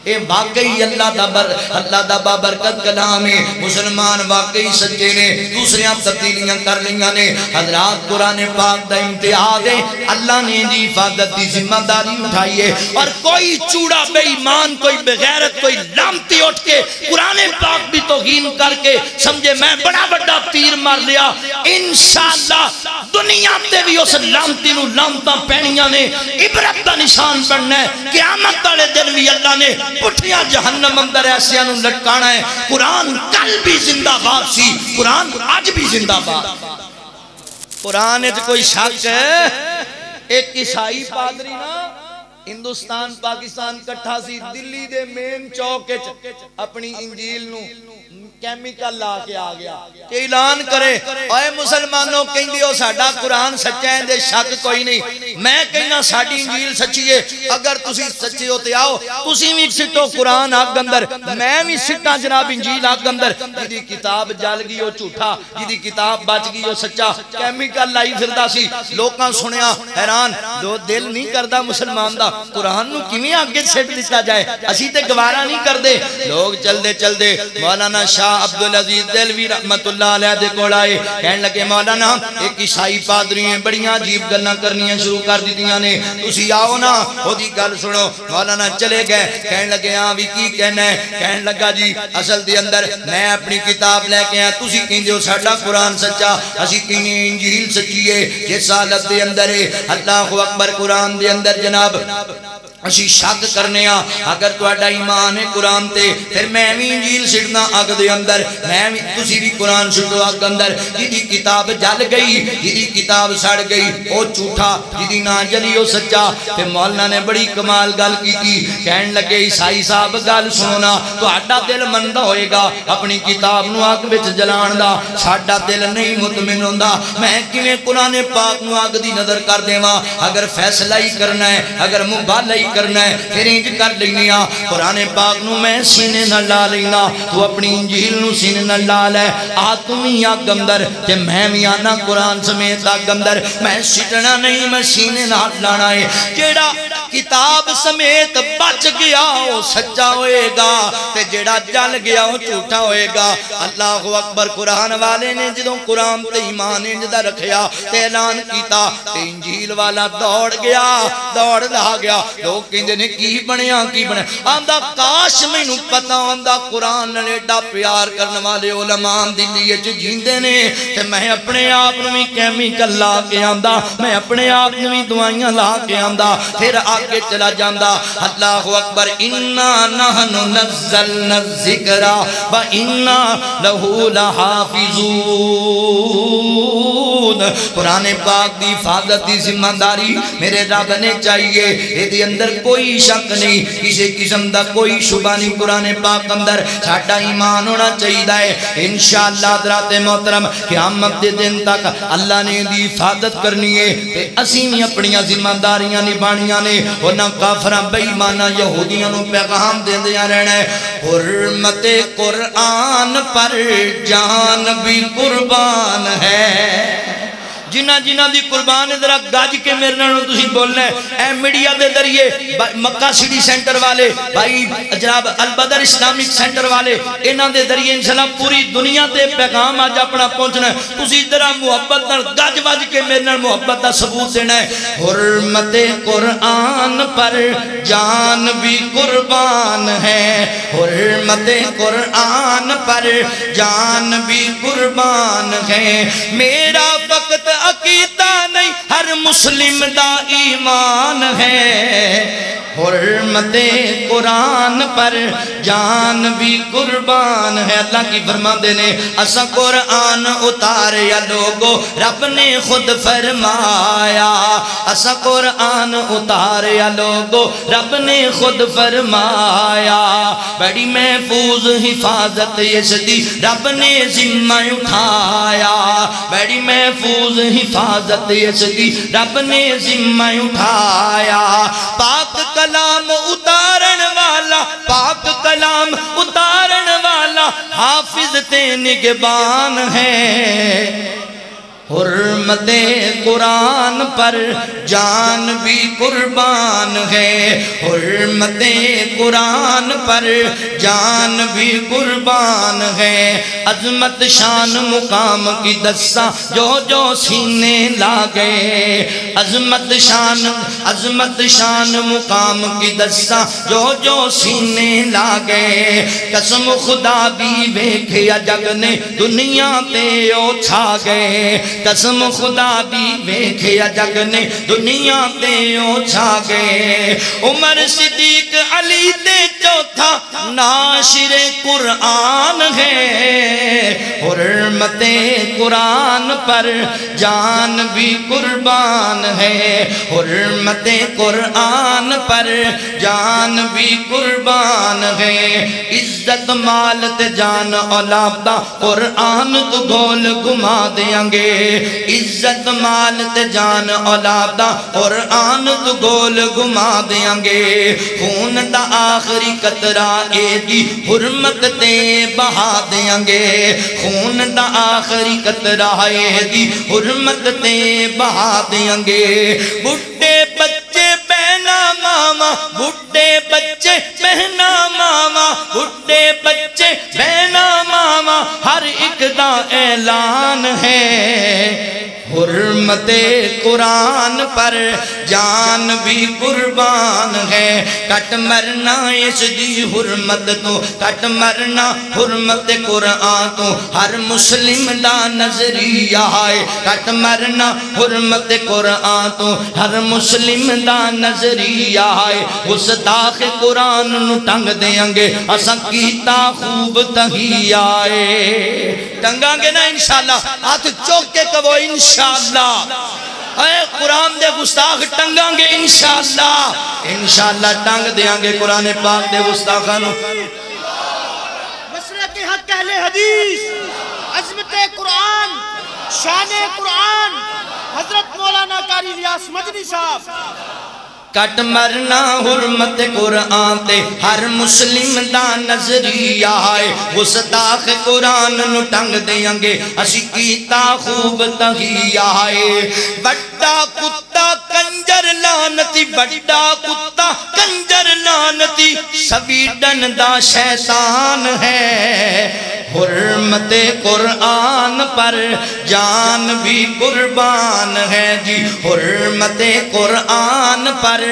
اے واقعی اللہ دا بابرکت کلام ہے مسلمان واقعی سچے نے دوسریاں تبدیلیاں کر لیاں نے حضرات قرآن پاک دا امتحان ہے اللہ نے دی حفاظت دی ذمہ داری اٹھائی ہے اور کوئی چوڑا بے ایمان کوئی بغیرت کوئی لامتی اٹھ کے قرآن پاک بھی توہین کر کے سمجھے میں بڑا بڑا تیر مار لیا انشاءاللہ دنیا تے بھی اس لامتی نو لامتا پینیاں نے عبرت دا نشان بننا ہے قیامت والے دن بھی اللہ نے پٹھیاں جہنم اندر ایسیاں نو لٹکانا ہے قرآن کل بھی زندہ باد سی قرآن آج بھی زندہ باد قرآن ہے کوئی شک ہے ایک عیسائی پادری نا ہندوستان پاکستان کٹھا سی دلی دے مین چوک اپنی انجیل نو کیمیکل لا کے آ گیا کہ اعلان کرے اے مسلمانوں کہیں دیو ساڑھا قرآن سچا ہے دے شک کوئی نہیں میں کہنا ساڑھی انجیل سچی ہے اگر تسی سچے ہوتے آؤ تسی بھی سٹو قرآن آگ اندر میں بھی سٹا جناب انجیل آگ اندر جدی کتاب جال گئی ہو جھوٹا جدی کتاب بچ گئی ہو سچا کیمیکل لائی پھردا سی لوکاں سنیا حیران دو دل نہیں کردہ مسلمان دا قرآن نو کیویں آگے سٹ دتا جائے اسی تے گوارا نہیں کر دے لوگ چل دے مولانا شاہ عبدالعزیز دلوی رحمت اللہ علیہ دے کوڑ آئے کہنے لگے مولانا ایک عیسائی پادری ہیں بڑیاں عجیب گلنا کرنیاں شروع کر دیتیاں نے تسی آؤ نا وہ دی گل سنو مولانا چلے گئے کہنے لگے ہاں بھی کی کہنا ہے کہنے لگا جی اصل دی اندر میں اپنی کتاب لے کے آیا تسی کہیں جو ساڑھا قرآن سچا اسی کہیں انجیل سچی ہے جس حالت دے اندر ہے اللہ اکبر قرآن دے اندر جناب اسی شک کرنے اگر تو اڈا ایمان ہے قرآن تے پھر میں بھی انجیل سڑنا آگ دے اندر میں بھی تسی بھی قرآن سڑو آگ اندر جدی کتاب جل گئی جدی کتاب سڑ گئی او جھوٹا جدی نہ جلی او سچا تے مولانا نے بڑی کمال گل کی تھی کہن لگے عیسائی صاحب گل سنونا تو اڈا دل مندہ ہوئے گا اپنی کتاب نو آگ وچ جلان دا ساڈا دل نہیں مطمئن ہوندا میں کیویں قرآن پاک نو آگ دی نظر کر دیواں اگر فیصلہ ہی کرنا ہے اگر مبالہ ہی کرنا ہے پھر انج کر لینیا قرآن پاک نو میں سینے نہ لا لینا تو اپنی انجیل نو سینے نہ لا لے آتمی آگ اندر کہ میں بھی آنا قرآن سمیت آگ اندر میں سٹنا نہیں میں سینے نہ لانا ہے جیڑا کتاب سمیت بچ گیا ہو سچا ہوئے گا تے جیڑا جل گیا ہو جھوٹا ہوئے گا اللہ اکبر قرآن والے نے جدوں قرآن تے ایمان انجدہ رکھیا تے اعلان کیتا تے انجیل والا دوڑ گیا دوڑ لا گیا لوگ لوگ کہندے نے کی بنیا آندا کاش مینوں پتہ ہوندا قرآن نال ایڈا پیار کرن والے علماء دلی وچ جیندے نے تے میں اپنے آپ نوں وی کیمیکل لا کے آندا میں اپنے آپ نوں وی دوائیاں لا کے آندا پھر آگے چلا جاندا اللہ اکبر انا نحن نزلنا الذکر و انا لہ لحافظون قرآن پاک دی حفاظت دی ذمہ داری میرے رب نے چاہیے ایدی اندر کوئی شک نہیں کسی قسم دا کوئی شبہ نہیں قرآن پاک اندر ساڈا ایمان ہونا چاہیے انشاءاللہ حضرات محترم قیامت دے دن تک اللہ نے دی حفاظت کرنی ہے تے اسی بھی اپنی ذمہ داریاں نبھانیاں نے ورنہ کافراں بے ایماناں یہودیاں نوں پیغام دیندیاں رہنا ہے حرمت قرآن پر جان بھی قربان ہے جنہ جنہ دی قربان ذرا گاج کے میرے نال تسی بولنا ہے اے میڈیا دے ذریعے مکہ سٹی سینٹر والے بھائی جناب البدر اسلامک سینٹر والے انہاں دے ذریعے انشاءاللہ پوری دنیا تے پیغام آج اپنا پہنچنا ہے تسی ذرا محبت نال گاج واج کے میرے نال محبت دا ثبوت دینا ہے حرمت قرآن پر جان بھی قربان ہے حرمت قرآن پر جان بھی قربان ہے میرا وقت عقیدہ نہیں ہر مسلم دا ایمان ہے حرمت قرآن پر جان بھی قربان ہے اللہ کی فرما دینے اسا قرآن اتاریا لوگو رب نے خود فرمایا اسا قرآن اتاریا لوگو رب نے خود فرمایا بڑی محفوظ حفاظت اس دی رب نے ذمہ اٹھایا بڑی محفوظ حفاظت اس دی رب نے ذمہ اٹھایا پاک کلام اتارن والا پاک کلام اتارن والا حافظ تے نگبان ہے حرمت قرآن پر جان بھی قربان ہے حرمت قرآن پر جان بھی قربان ہے عظمت شان مقام کی دسا جو جو سینے لاگے عظمت شان مقام کی دسا جو جو سینے لاگے قسم خدا بھی ویکھیا جگ نے دنیا تے او چھا گئے قسم خدا بھی ویکھیا جگ نے دنیا تے او چھا گئے عمر صدیق علی تے چوتھا ناشر قرآن ہے حرمت قرآن پر جان بھی قربان ہے حرمت قرآن پر جان بھی قربان ہے عزت مال تے جان اولاد دا قرآن تو گول گما دیاں گے عزت مال تے جان اولاد دا قرآن تو گول گما دیاں گے خون دا آخری قطرہ اے دی حرمت تے بہا دیاں گے خون دا آخری قطرہ اے دی حرمت تے بہا دیاں گے بڑھے بچے بہنا ماما بڑھے بچے بہنا ماما بڑھے بچے بہنا ماما ہر ایک دا اعلان ہے حرمت قرآن پر جان بھی قربان ہے کٹ مرنا اس دی حرمت تو کٹ مرنا حرمت قرآن تو ہر مسلم دا نظریہ ہے کٹ مرنا حرمت قرآن تو ہر مسلم دا نظریہ ہے گستاخ قرآن نو ٹنگ دیاں گے اساں کیتا خوب تہی آئے ٹنگاں گے نا انشاءاللہ ہاتھ چوک کے کہو انشاءاللہ اے قرآن دے گستاخ ٹنگاں گے انشاءاللہ ٹنگ دیاں گے قرآن پاک دے گستاخانوں مسلک حق اہل حدیث عظمت قرآن شان قرآن حضرت مولانا قاری الیاس مدنی صاحب کٹ مرنا حرمت قرآن تے ہر مسلم دا نظریہ ہے گستاخ قرآن نو ٹنگ دیاں گے اسی کیتا خوب تہیہ ہے بڑا کتا کنجر لانتی بڑا کتا کنجر لانتی سویڈن دا شیطان ہے حرمت قرآن پر جان بھی قربان ہے جی، حرمت قرآن پر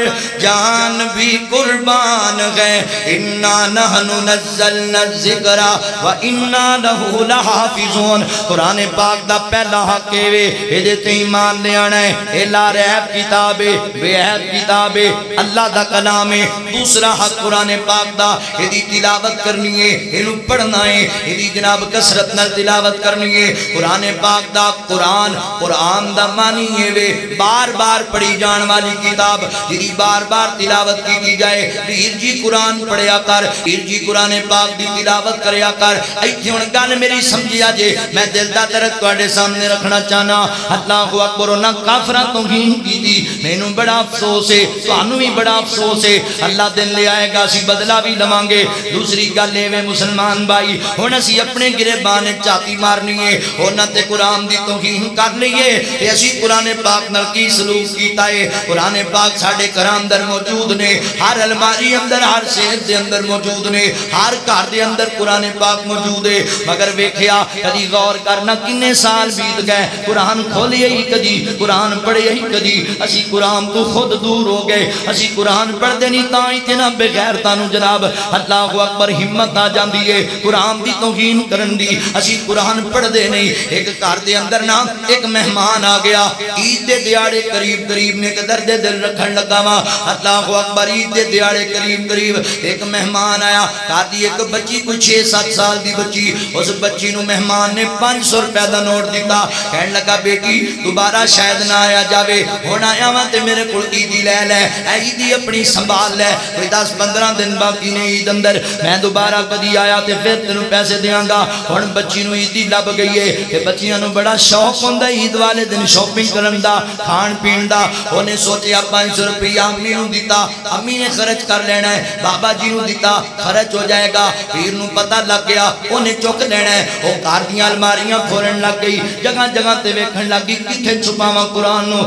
جان بھی قربان ہے۔ اِنَّا نَحْنُ نَزَّلْنَا الذِّكْرَ وَإِنَّا لَهُ لَحَافِظُونَ۔ قرآن پاک دا پہلا حق ہے یہ تے ایمان لے آنا ہے، اے لا ریب کتاب ہے، بے عیب کتاب ہے، اللہ دا کلام ہے۔ دوسرا حق قرآن پاک دا یہ تلاوت کرنی ہے، یہ پڑھنا ہے، یہ جناب کثرت نال تلاوت کرنی ہے۔ قرآن پاک دا قرآن دا معنی ہے وے بار بار پڑھی جان والی کتاب جی بار بار تلاوت کی جائے۔ پیر جی قرآن پڑھیا کر، پیر جی قرآن پاک دی تلاوت کریا کر۔ ایتھے ہن گل میری سمجھیا جے، میں دل دا درد تواڈے سامنے رکھنا چاہنا۔ اللہ اکبر، انہاں کافراں توہین کیتی، مینوں بڑا افسوس ہے، تانوں بھی بڑا افسوس ہے۔ اللہ دن لے آئے گا، اسی بدلہ بھی لواں گے۔ دوسری گل اے مسلمان بھائی، ہن اسی اپنے گریبان چاتی مارنی ہے، انہاں تے قرآن دی توہین کر لئیے تے اسی قرآن پاک نال کی سلوک کیتا ہے۔ قرآن پاک ساڈے گھراں اندر موجود نے، ہر الماری اندر، ہر صحت دے اندر موجود نے، ہر گھر دے اندر قرآن پاک موجود ہے۔ مگر ویکھیا کدی غور کرنا کنے سال بیت گئے، قرآن کھولئے ہی کدی، قرآن پڑھے ہی کدی، اسی قرآن تو خود دور ہو گئے، اسی قرآن پڑھ دے نہیں تاں اتنا بغیرتانو جناب اللہ اکبر ہمت آ جاندی ہے قرآن دی توہین کرن دی۔ اسی قرآن پڑھ دے نہیں۔ ایک گھر دے اندر نا ایک مہمان آ گیا، عید دے دیاڑے قریب نے قدر دے دل رکھن لگا وا، اللہ اکبر عید دے دیاڑے قریب ایک مہمان آیا، گھر دی ایک بچی کوئی 6-7 سال دی بچی، اس بچی نو مہمان نے 500 روپے دا نوٹ دیتا، کہن لگا بیٹی دوبارہ شاید نہ آیا جاوے، ہن آیا وا تے میرے کول عیدی لے لے، عیدی اپنی سنبھال لے، کوئی 10-15 دن باقی نے عید اندر، میں دوبارہ کدی آیا تے پھر تینوں پیسے دیاں گا۔ ہن بچی نو عیدی لب گئی ہے تے بچیاں نو بڑا شوق ہوندا عید والے دن شاپنگ کرن دا، کھان پین دا۔ اونے سوچیا 500 روپیہ امی نو دیتا، امی نے خرچ کر لینا ہے، بابا جی نو دیتا خرچ ہو جائے گا۔ پیر نو پتہ لگ گیا اونے چک لینا ہے، او گھر دیاں الماریاں کھولن لگ گئی، جگہ جگہ تے ویکھن لگی کتھے چھپاواں قرآن نو،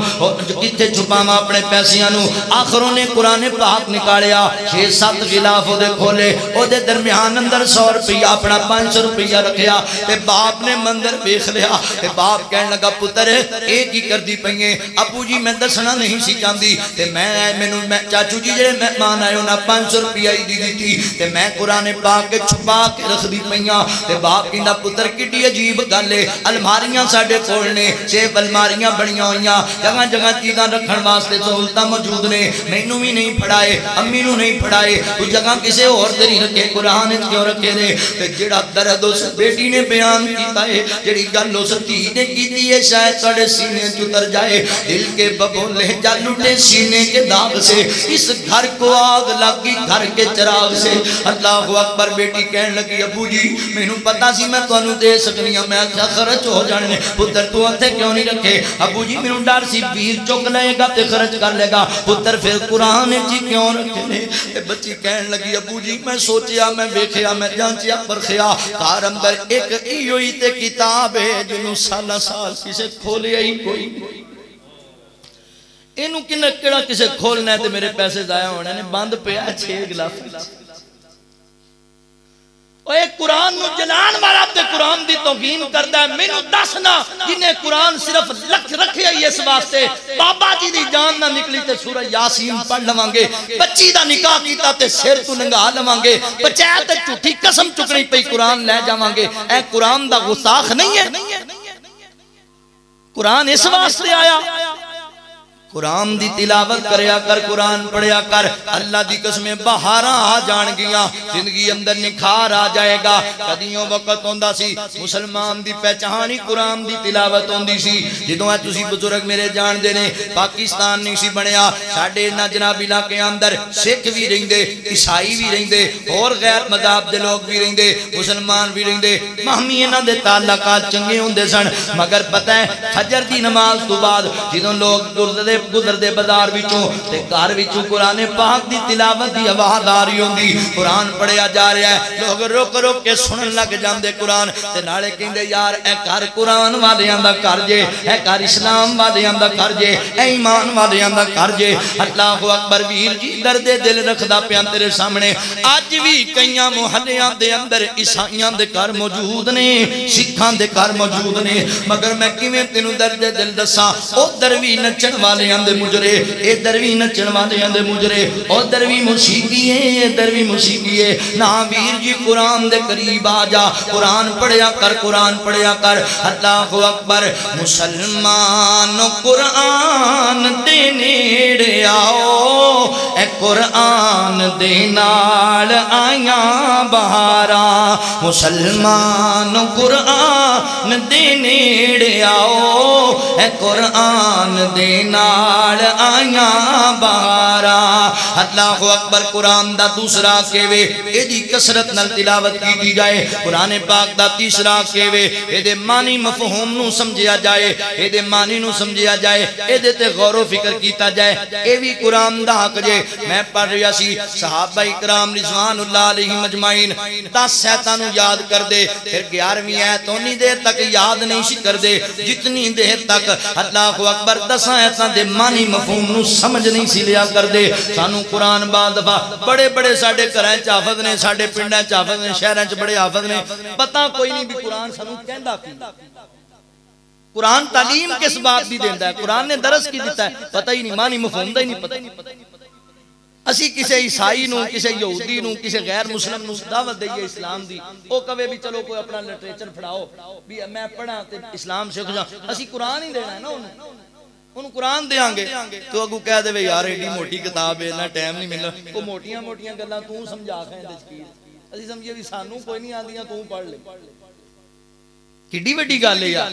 کتھے چھپاواں اپنے پیسیاں نو۔ آخر نے قرآن پاک نکالیا، 6-7 غلاف او دے کھولے، او دے درمیان اندر 100 روپیہ اپنا 500 روپیہ رکھیا تے باپ نے مندر ویکھ لیا تے باپ کہن لگا پتر اے کی کردی پئیں؟ ابو جی میں دسنا نہیں سی چاہندی تے میں چاچو جی جڑے مہمان آئے انہاں 500 روپیہ دی دتی تے میں قرآن پاک کے چھپا کے رکھ دی پئیاں تے باپ کہندا پتر کڈی عجیب گل ہے، الماریاں ساڈے کول نے، 6 الماریاں بنیاں ہوئیاں، جگہ جگہ چیزاں رکھن واسطے سہولتاں موجود نے، مینوں بھی نہیں پڑھائے، امی نو نہیں پڑھائے، تو جگہ کسے اور تے نہیں رکھے، قرآن کیوں رکھے نے؟ تے جڑا درد اس بیٹی نے بیان کیتا ہے، جڑی گل اس دھی نے کیتی ہے، شاید تواڈے سینے اتر جائے، دل کے ببولے جل اٹھے سینے کے داغ سے، اس گھر کو آگ لگی گھر کے چراغ سے۔ اللہ اکبر، بیٹی کہن لگی ابو جی مینوں پتہ سی میں تانوں دے سکنی ہاں، میں آکھیا خرچ ہو جانے، پتر تو اتھے کیوں نہیں رکھے؟ ابو جی مینوں ڈر سی پیر چک لے گا تے خرچ کر لے گا، پتر پھر قرآن جی کیوں رکھے نے؟ بچی کہن لگی ابو جی میں سوچیا، میں ویکھیا، میں جانچیا پرخیا، گھر اندر ایک ایوئی تے کتاب ہے جنوں سالہ سال کسے کھولیا ہی کوئی اینو کیڑا کسے کھولنا ہے تے میرے پیسے ضائع ہونے نے، بند پیا 6 گلاف۔ اوہ ایک قرآن نو جلان والا تے قرآن دی توہین کردا ہے، مینوں دسنا جنہیں قرآن صرف لکھ رکھے ہی اس واسطے بابا جی دی جان نہ نکلی تے سورہ یاسین پڑھ لواں گے، بچی دا نکاح کیتا تے سر تو ننگا لواں گے، بچایا تے جھوٹی قسم چکنی پئی قرآن لے جاواں گے، اے قرآن دا غستاخ نہیں ہے؟ قرآن اس واسطے آیا، قرآن دی تلاوت کریا کر، قرآن پڑھیا کر، اللہ دی قسمیں بہاراں آ جان گیاں، زندگی اندر نکھار آ جائے گا۔ کدیوں وقت ہوندا سی مسلمان دی پہچانی قرآن دی تلاوت ہوندی سی، جدوں اے تسی بزرگ میرے جان دے نے پاکستان نہیں سی بنیا، ساڈے نہ جناب علاقے اندر سکھ بھی رہندے، عیسائی بھی رہندے، اور غیر مذہب دے لوگ بھی رہندے، مسلمان بھی رہندے، مہمی انہاں دے تعلقات چنگے ہوندے سن، مگر پتہ ہے فجر دی نماز تو بعد جدوں لوگ گردے گزردے بازار وچوں تے گھر وچوں قرآن پاک دی تلاوت دی آواز آ رہی ہوندی قرآن پڑھیا جا رہا ہے لوگ رک رک کے سنن لگ جاندے قرآن تے نالے کہندے یار اے گھر قرآن والیاں دا گھر جے اے گھر اسلام والیاں دا گھر جے اے ایمان والیاں دا گھر جے اللہ اکبر ویر جی درد دل رکھدا پیا تیرے سامنے اج بھی کئیاں محلیاں دے اندر عیسائیاں دے گھر موجود نے سکھاں دے گھر موجود نے مگر میں کیویں تینوں درد دل دساں ادھر وی نچن والیاں دے مجرے ادھر وی نچن والیاں دے مجرے ادھر وی موسیقی ہے ادھر وی موسیقی ہے نا ویر جی قرآن دے قریب آ جا قرآن پڑھیا کر قرآن پڑھیا کر اللہ اکبر مسلمان قرآن دے نیڑے آؤ اے قرآن دے نال آیاں بہاراں مسلمان قرآن دے نیڑے آؤ اے قرآن دے نال آیاں بہاراں اللہ اکبر قرآن دا دوسرا کہوے ایدی کسرت نال تلاوت کی جائے قرآن پاک دا تیسرا کہوے ایدے معنی مفہوم نو سمجھیا جائے ایدے معنی نو سمجھیا جائے ایدے تے غور و فکر کیتا جائے اے بھی قرآن دا حق جے میں پڑھ رہا سی صحابہ اکرام رضوان اللہ علیہ مجمعین 10 آیتاں یاد کر دے پھر 11ویں آیت اتنی دیر تک یاد نہیں سی کر دے جتنی دیر تک اللہ اکبر 10 آیتاں دے معنی مفہوم نو سمجھ نہیں سی لیا کر دے سانو قرآن بعد دفعہ بڑے بڑے ساڈے گھراں چ حافظ نے ساڈے پنڈاں چ حافظ نے شہراں چ بڑے حافظ نے پتہ کوئی نہیں بھی قرآن سانو کہندا کی قرآن تعلیم کس بات دی دیندا ہے قرآن نے درس کی دیتا ہے پتہ ہی نہیں معنی مفہوم دا ہی نہیں پتہ اسی کسے عیسائی نو کسے یہودی نو کسے غیر مسلم نو دعوت دئیے اسلام دی او کہے بھی چلو کوئی اپنا لٹریچر پڑھاؤ بھی میں پڑھا تے اسلام سیکھ جاؤں اسی قرآن ہی دینا ہے نا انہوں قرآن دے آنگے تو اگو کہہ دے یار ایڈی موٹی کتاب ہے نا ٹائم نہیں ملنا وہ موٹیاں موٹیاں گلاں تو سمجھا کھائیں دے چکیر اسی سمجھے بھی سانوں کوئی نہیں آندیاں تو پڑھ لے کڈی وڈی گل ہے یار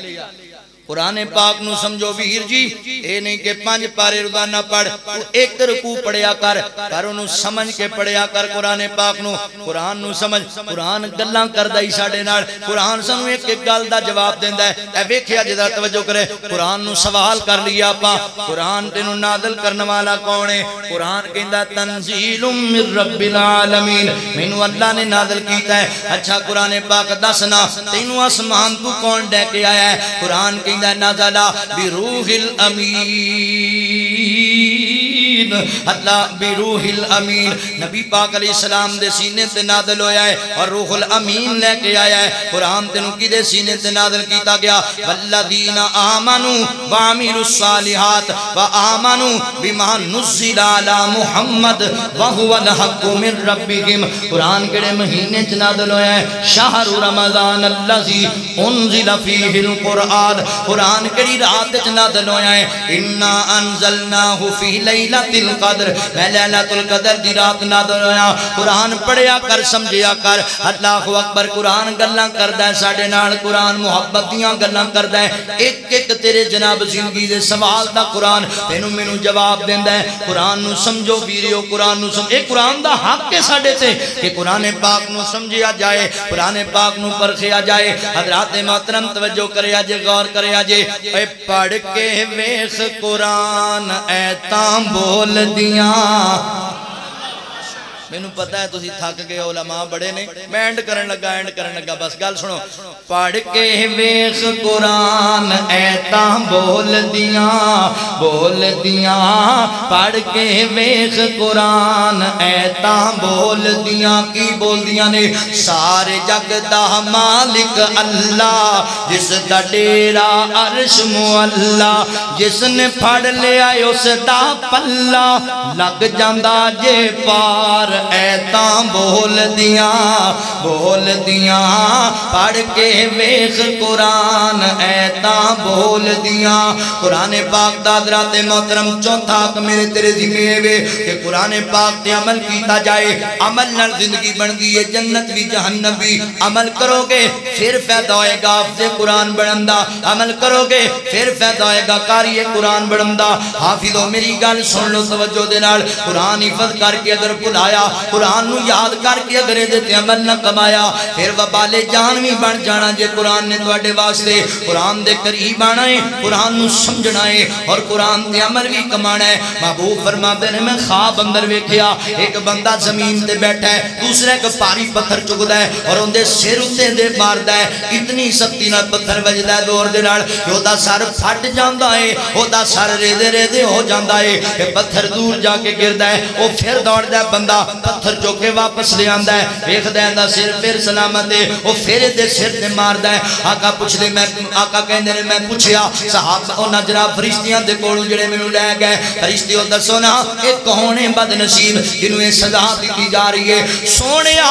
قرآن پاک نو سمجھو ویر جی اے نہیں کہ 5 پارے روزانہ پڑھ تو 1 رکوع پڑھیا کر پر انہوں سمجھ کے پڑھیا کر قرآن پاک نو قرآن نو سمجھ قرآن گلاں کردہ ہی ساڑے نال قرآن سنو ایک گل دا جواب دیندہ ہے اے ویکھیا جدہ توجہ کرے قرآن نو سوال کر لیا پا قرآن تینو نازل کرنے والا کون ہے قرآن کہندہ تنزیل من رب العالمین مینو اللہ نے نازل کیتا ہے اچھا قرآن پاک دسنا تینو آسمان تو کون دے کے آیا ہے قرآن کہندہ نزل بروح الامین اللہ بروح الامین نبی پاک علیہ السلام دے سینے تے نازل ہویا ہے اور روح الامین لے کے آیا ہے قرآن تینوں کی دے سینے تے نازل کیتا گیا والذین آمنوا وعملوا الصالحات وآمنوا بما نزل علی محمد وهو الحق من ربهم قرآن کڑے مہینے چ نازل ہویا ہے شہر رمضان الذی انزل فیہ القرآن قرآن کڑی رات چ نازل ہویا ہے انا انزلناہ فی لیلۃ القدر میں لیلۃ القدر دی رات نازل ہویا قرآن پڑھیا کر سمجھیا کر اللہ اکبر قرآن گلاں کردا ہے ساڈے نال قرآن محبت دیاں گلاں کردا ہے ایک ایک تیرے جناب زندگی دے سوال دا قرآن تینوں مینوں جواب دیندا ہے قرآن نو سمجھو ویریو قرآن نو سمجھو اے قرآن دا حق ہے ساڈے تے کہ قرآن پاک نو سمجھیا جائے قرآن پاک نو پرکھیا جائے حضرات محترم توجہ کریا جے غور کریا جے اے پڑھ کے ویکھ قرآن ایتاں بول دیاں میں نو پتہ ہے تسی تھک گئے علماء بڑے نے میں اینڈ کرن لگا بس گل سنو پڑھ کے ویکھ قرآن ایتاں بول دیاں پڑھ کے ویکھ قرآن ایتاں بول دیاں کی بول دیاں نے سارے جگ دا مالک اللہ جس دا ڈیرا عرش معلا جس نے پھڑ لیا اس دا پلہ لگ جاندا جے پار ایتاں بول دیاں پڑھ کے ویکھ قرآن ایتاں بول دیاں قرآن پاک دا حضرات محترم چوتھا حق میرے تیرے ذمہ ہے کہ قرآن پاک تے عمل کیتا جائے عمل نال زندگی بن گئی ہے جنت بھی جہنم بھی عمل کرو گے پھر فائدہ ہوئے گا حافظ قرآن بڑھندا عمل کرو گے پھر فائدہ ہوئے گا قاری قرآن بڑھندا حافظو میری گل سن لو توجہ دے نال قرآن حفظ کر کے اگر بھلایا قرآن نو یاد کر کے اگر دے تے عمل نہ کمایا پھر وبال جان بھی بن جانا جے قرآن نے تواڈے واسطے قرآن دے قریب آنا ہے قرآن نو سمجھنا ہے اور قرآن تے عمل بھی کمانا ہے محبوب فرماتے نے میں خواب اندر ویکھیا ایک بندہ زمین تے بیٹھا ہے دوسرے کو پاری پتھر چکدا ہے اور اون دے سر اُتے دے ماردا ہے اتنی سختی نال پتھر وجدا ہے دور دے نال کہ او دا سر پھٹ جاندا ہے او دا سر ریدے ریدے ہو جاندا ہے کہ پتھر دور جا کے گردا ہے او پھر دوڑدا ہے بندہ پتھر چوک کے واپس لے آندا ہے ویکھدا ہے دا سر پھر سلامت ہے او پھر دے سر تے ماردا ہے آقا پوچھ دے میں آقا کہندے نے میں پوچھیا صحابہ انہاں جناب فرشتیاں دے کول جڑے مینوں لے گئے فرشتیوں دسو نا اے کون ہے بد نصیب جنوں اے سزا دتی جا رہی ہے سونیا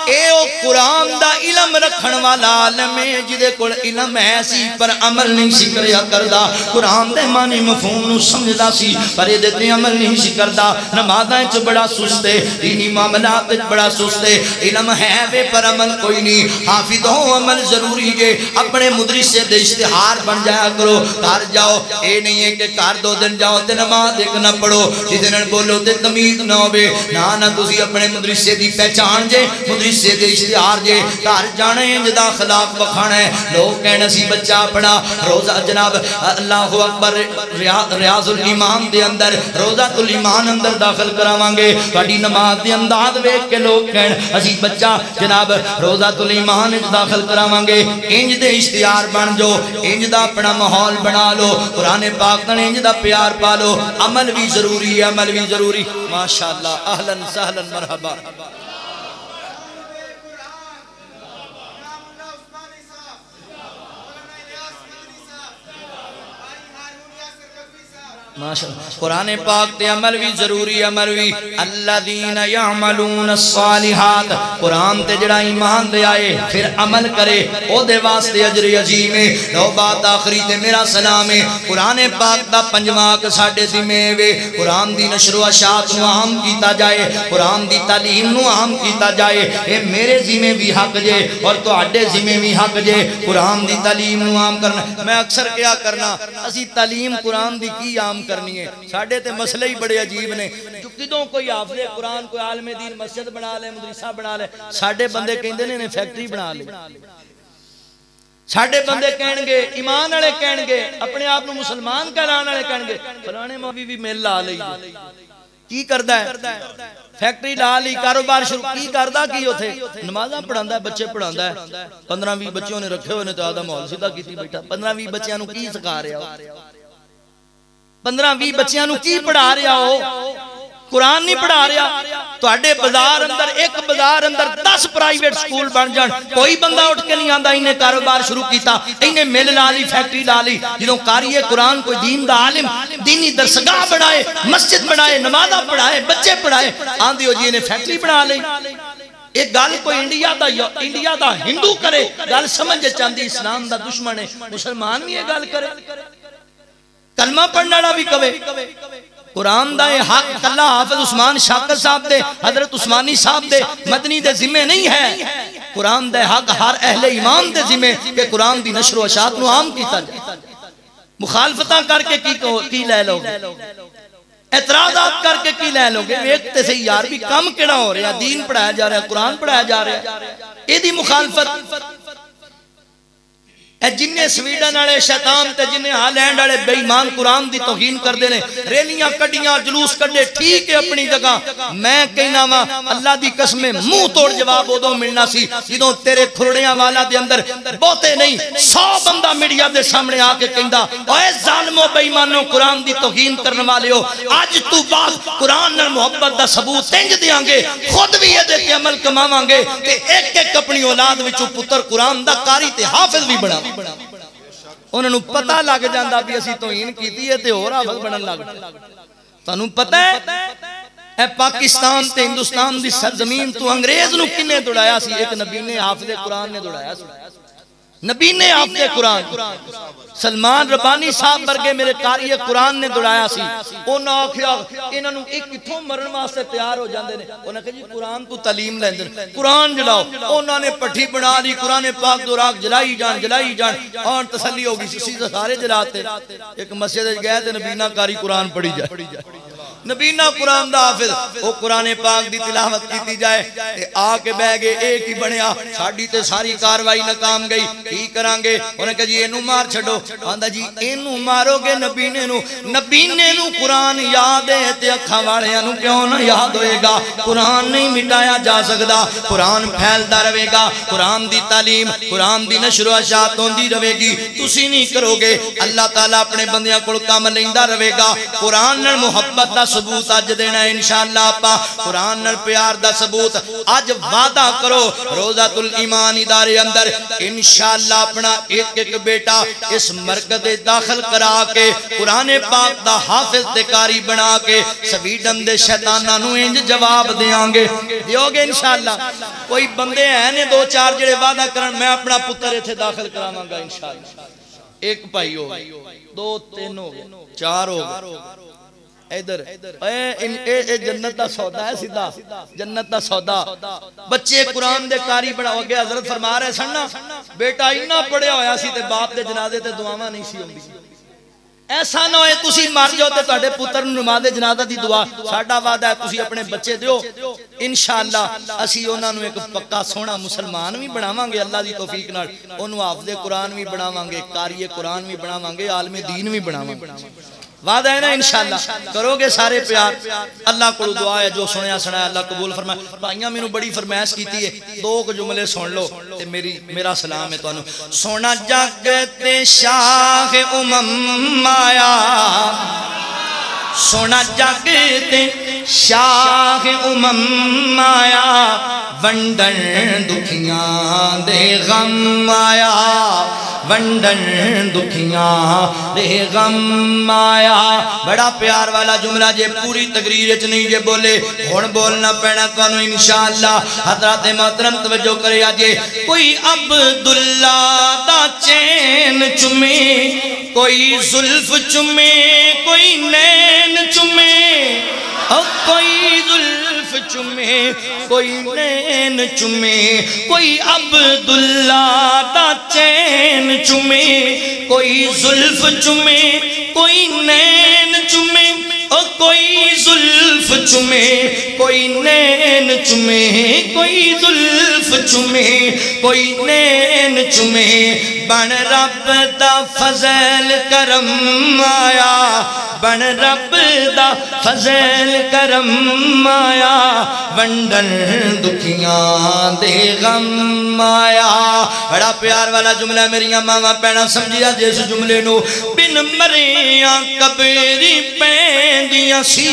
اے او قرآن دا علم رکھن والا عالم ہے جدے کول علم ہے سی پر عمل نہیں سی کریا کردا قرآن دے معنی مفہوم نو سمجھدا سی پر اے تے عمل نہیں سی کردا نمازاں وچ بڑا سست ہے دینی معاملات وچ بڑا سست ہے علم ہے وے پر عمل کوئی نہیں حافظ ہو عمل ضروری ہے اپنے مدرس سے دے اشتہار بن جایا کرو گھر جاؤ اے نہیں ہے کہ گھر 2 دن جاؤ تے نماز ایک نہ پڑھو جس دن بولو تے تمیز نہ ہوے نہ تسی اپنے مدرسے دی پہچان جے مدرسے دے اشتہار جے گھر جانے جدا اخلاق بکھانا ہے لوگ کہنا سی بچہ پڑھا روزہ جناب اللہ اکبر ریاض الایمان دے اندر روزہ الایمان اندر داخل کراواں گے تہاڈی نماز دے انداز ویکھ کے لوگ کہن اسی بچہ جناب روزہ الایمان وچ داخل کراواں گے انج دے اشتہار بن جو انج دا اپنا ماحول بنا لو قرآن پاک نال انج دا پیار پا لو عمل بھی ضروری ہے عمل بھی ضروری ماشاءاللہ اہلا سہلا مرحبا قرآن پاک تے عمل بھی ضروری عمل بھی الذین یعملون الصالحات قرآن تے جڑا ایمان دے آئے پھر عمل کرے او دے واسطے اجر عظیم ہے لو بات آخری تے میرا سلام ہے قرآن پاک دا پنجواں ساڈے ذمہ وے قرآن دی نشر و اشاعت نو عام کیتا جائے قرآن دی تعلیم نو عام کیتا جائے اے میرے ذمہ بھی حق جے اور تواڈے ذمہ بھی حق جے قرآن دی تعلیم نو عام کرنا میں اکثر کیا کرنا اسی تعلیم قرآن دی کی عام کرنی ہے ساڑھے تے مسئلے ہی بڑے عجیب نے جو کدوں کوئی حافظ قرآن کوئی عالم دین مسجد بنا لے مدرسہ بنا لے ساڑھے بندے کہندے نے فیکٹری بنا لے ساڑھے بندے کہن گے ایمان والے کہن گے اپنے آپ نو مسلمان کہلان والے کہن گے فلانے مولوی بھی میل لا لئی کی کردا ہے فیکٹری لا لی کاروبار شروع کی کردا کی اوتھے نمازاں پڑھاندا ہے بچے پڑھاندا ہے 15-20 بچوں نے رکھے ہوئے نے تے آدھا ماحول سیدھا کیتی بیٹھا 15-20 بچیاں نو کی سکھا رہا ہو 15-20 بچیاں نو کی پڑھا رہا ہو قرآن نہیں پڑھا رہا تواڈے بازار اندر ایک بازار اندر 10 پرائیویٹ سکول بن جان کوئی بندہ اٹھ کے نہیں آندا انہیں کاروبار شروع کیتا انہیں مل لا لی فیکٹری لا لی جدوں قاری قرآن کوئی دین دا عالم دینی درسگاہ بنائے مسجد بنائے نمازاں پڑھائے بچے پڑھائے آندھی ہو جی انہیں فیکٹری بنا لئی ایک گل کوئی انڈیا دا ہندو کرے گل سمجھ چاندی اسلام دا دشمن ہے مسلمان بھی یہ گل کرے کلمہ پڑھنا بھی کبے قرآن دا حق کلہ حافظ عثمان شاکر صاحب دے حضرت عثمانی صاحب دے مدنی دے ذمہ نہیں ہے قرآن دا حق ہر اہل ایمان دے ذمہ کہ قرآن دی نشر و اشاعت نو عام کیتا جائے مخالفتاں کر کے کی لے لو گے اعتراضات کر کے کی لے لو گے ویکھتے سے یار بھی کم کیڑا ہو رہا دین پڑھایا جا رہا قرآن پڑھایا جا رہا اے دی مخالفت جنہیں سویڈن والے شیطان تے جنہیں ہالینڈ والے بے ایمان قرآن دی توہین کر دینے ریلیاں کڈیاں جلوس کڈے ٹھیک ہے اپنی جگہ میں کہنا وا اللہ دی قسم منہ توڑ جواب ادوں ملنا سی جدوں تیرے کھرڑیاں والا دے اندر بہتے نہیں 100 بندہ میڈیا دے سامنے آ کے کہندا اوے ظالمو بے ایمانو قرآن دی توہین کرنے والے ہو اج تو بعد قرآن نال محبت دا ثبوت انج دیاں گے خود بھی یہ تے عمل کماواں گے تے ایک ایک اپنی اولاد وچوں پتر قرآن دا قاری تے حافظ بھی بنا انہوں نے پتہ لگ جاندہ بھی اسی توہین کیتی ہے تے اور حافظ بنن لگ تانوں پتہ ہے اے پاکستان تے ہندوستان دی سرزمین تو انگریز نو کنے دوڑایا سی ایک نبی نے حافظ قرآن نے دوڑایا سی نبی نے حافظ قرآن سلمان ربانی صاحب برگے میرے قاری قرآن نے دوڑایا سی انہاں آکھیا انہاں نو ایک کتھوں مرن واسطے تیار ہو جاندے نے انہاں کہ جی قرآن تو تعلیم لیندے قرآن جلاؤ انہاں نے پٹھی بنا لی قرآن پاک دو راک جلائی جان اور تسلی ہوگی سی سارے جلاتے ایک مسجد گئے تے نبی نا قاری قرآن پڑھی جائے نبی نہ قرآن دا حافظ او قرآن پاک دی تلاوت کیتی جائے تے آ کے بہ گئے ایک ہی بنیا ساڈی تے ساری کاروائی ناکام گئی کی کران گے انہیں کہا جی اینو مار چھڈو آندا جی اینو مارو گے نبی نے نو قرآن یاد ہے تے اکھاں والیاں نو کیوں نہ یاد ہوئے گا قرآن نہیں مٹایا جا سکدا قرآن پھیلدا رہے گا قرآن دی تعلیم قرآن دی نشر و اشاعت ہوندی رہے گی تسی نہیں کرو گے اللہ تعالیٰ اپنے بندیاں کول کام لیندا رہے گا قرآن نال محبت دا ثبوت اج دینا ہے انشاءاللہ آپا قرآن نال پیار دا ثبوت اج وعدہ کرو روضۃ الایمان ادارے اندر انشاءاللہ اپنا ایک ایک بیٹا اس مرکز داخل کرا کے قرآن پاک دا حافظ تے قاری بنا کے سویڈن دے شیطاناں نو انج جواب دیاں گے دیو گے انشاءاللہ کوئی بندے ہیں نے دو چار جڑے وعدہ کرن میں اپنا پتر ایتھے داخل کراواں گا انشاءاللہ ایک بھائی ہو دو تین ہو چار ہو ادھر اے جنت دا سودا ہے سیدھا جنت دا سودا بچے قرآن دے قاری بنا ہو گیا حضرت فرما رہے سن نا بیٹا اتنا پڑھیا ہویا سی تے باپ دے جنازے تے دعاواں نہیں سی ہوندی ایسا نہ ہوئے تسی مر جاؤ تے تہاڈے پتر نوں نماز جنازہ دی دعا ساڈا وعدہ ہے تسی اپنے بچے دیو انشاءاللہ اسی انہاں نوں ایک پکا سونا مسلمان بھی بناواں گے اللہ دی توفیق نال اونوں حافظ قرآن بھی بناواں گے قاری قرآن بھی بناواں گے عالم دین بھی بناواں گے وعدہ ہے نا انشاءاللہ کرو گے سارے پیار اللہ کو دعا ہے جو سنیا سنایا اللہ قبول فرمائے بھائیاں میں نے بڑی فرمائش کیتی ہے دو جملے سن لو تے میرا سلام ہے تانوں سونا جگ تے شاہ امم آیا سونا جگ تے شاہ امم آیا ونڈن دکھیاں دے غم آیا ونڈن دکھیاں دے غم آیا بڑا پیار والا جملہ جے پوری تقریر چ نہیں جے بولے ہن بولنا پینا تانوں انشاءاللہ حضرات محترم توجہ کرے اجے کوئی عبداللہ دا چین چومے کوئی زلف چومے کوئی نین چومے کوئی زلف چومے کوئی نین چومے کوئی عبداللہ دا چین چومے کوئی زلف چومے کوئی نین چومے کوئی زلف چومے کوئی نین چومے کوئی زلف چومے کوئی نین چومے بن رب دا فضل کرم آیا بن رب دا فضل کرم آیا ونڈن دکھیاں دے غم آیا بڑا پیار والا جملہ میری ماما پینا سمجھیا جس جملے نو بن مریاں کبری پیندیاں سی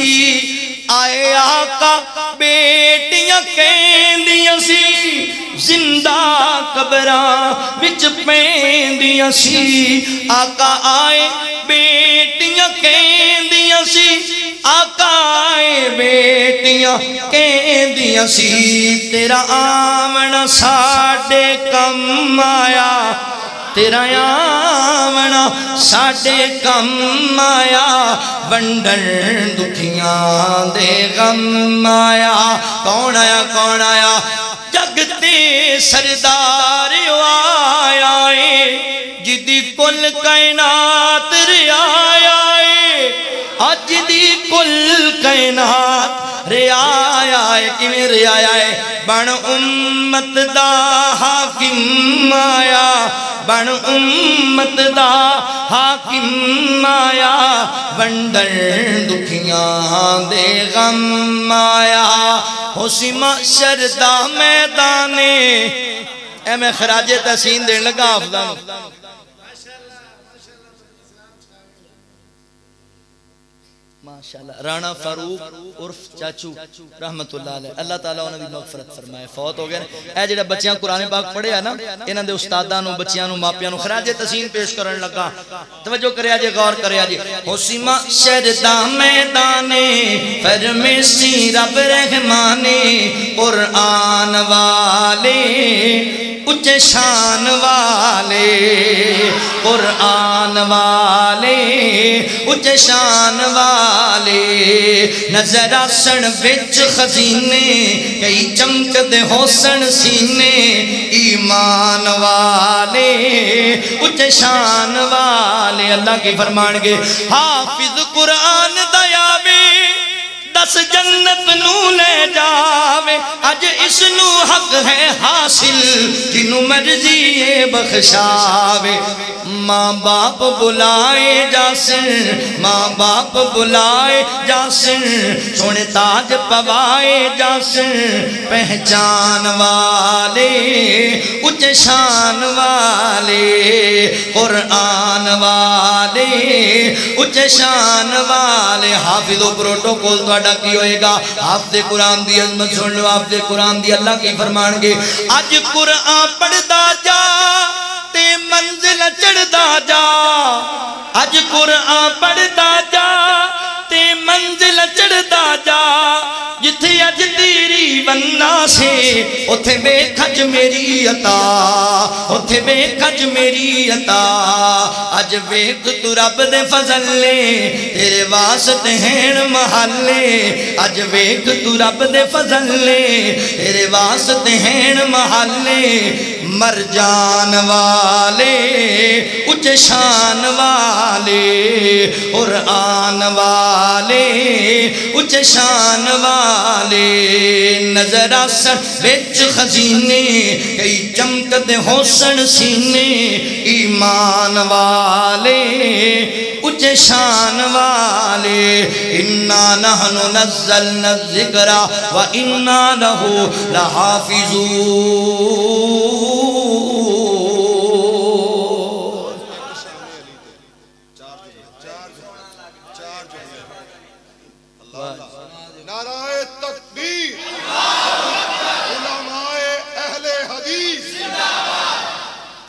آئے آقا بیٹیاں کہندیاں سی زندہ قبراں وچ پیندیاں سی آقا آئے بیٹیاں کہندیاں سی آقا آئے بیٹیاں کہندیاں سی تیرا آمنا ساڈے کم آیا تیرا آمنا ساڈے کم آیا ونڈن دکھیاں دے غم آیا کون آیا جگ تے سردار آیا ہے جدی کل کائنات رعایا ہے آج دی کل کائنات رعایا ہے کیویں رعایا ہے بن امت دا حاکم آیا بن امت دا حاکم آیا ونڈن دکھیاں دے غم آیا ہوسی محشر دا میدانے اے میں خراج تحسین دین لگا افضل ماشاءاللہ رانا فاروق عرف چاچو رحمت اللہ علیہ اللہ تعالیٰ انہوں نے مغفرت فرمائے فوت ہو گئے اے جڑا بچیاں قرآن پاک پڑھے ہیں نا انہوں نے استاداں نو بچیاں نو ماپیاں نو خراج تحسین پیش کرن لگا توجہ کرے آجے غور کرے آجے ہوسی محشر دا میدانے فرمیسی رب رحمانے قرآن والے اچھے شان والے قرآن والے اچھے شان والے نظر آسن وچ خزینے کئی چمک دے حسن سینے ایمان والے اچھے شان والے اللہ کی فرمان گے حافظ قرآن دیاوے دس جنت نو لے جاوے اج اس نو حق ہے حاصل جنو مرضی بخشاوے ماں باپ بلائے جاسن ماں باپ بلائے جاسن سونے تاج پوائے جاسن پہچان والے اونچے شان والے قرآن والے اونچے شان والے حافظ و پروٹوکول توڑا کی ہوئے گا حافظ قرآن دی عظمت سن لو حافظ قرآن دی اللہ کی فرمان گے آج قرآن پڑھدا جا تے منزل چڑھدا جا آج قرآن پڑھدا جا تے منزل چڑھدا جا جتھے اج تیری بننا سے اتھے بے کھج میری عطا اتھے بے کھج میری عطا اج ویکھ تو رب دے فضل لے تیرے واسطے ہیں محلے اج ویکھ تو رب دے فضل لے تیرے واسطے ہیں محلے مرجان والے اونچے شان والے قرآن والے اونچے شان والے نظر آسن بچ خزینے کئی چمکتے حسن سینے ایمان والے اونچے شان والے انا نحن نزلنا الذکر و انا لہو لحافظون نعرہ تکبیر علماء اہل حدیث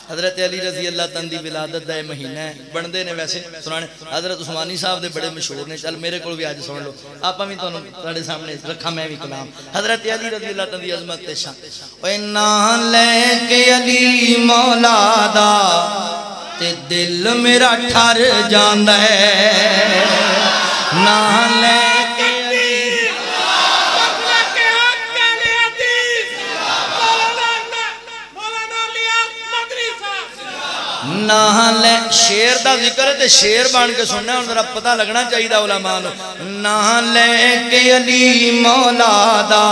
حضرت علی رضی اللہ تندی ولادت دا مہینہ ہے بندے نے ویسے سنانے حضرت عثمانی صاحب دے بڑے مشہور نے چل میرے کو بھی آج سن لو آپا بھی تھوڑے سامنے رکھا میں بھی کلام حضرت علی رضی اللہ تندی عظمت تے شان وینا لے کے علی مولا دا تے دل میرا ٹھر جاندا ہے نہ لے نہ شیر دا ذکر ہے تے شیر بان کے سننا ہے ذرا پتہ لگنا چاہیے علماء نو نہ لے کے علی مولا دا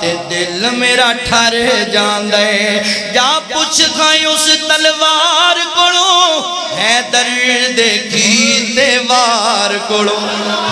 تے دل میرا ٹھر جاندا ہے جا پوچھ کھائیں اس تلوار کولوں حیدر دے کیتے وار کولوں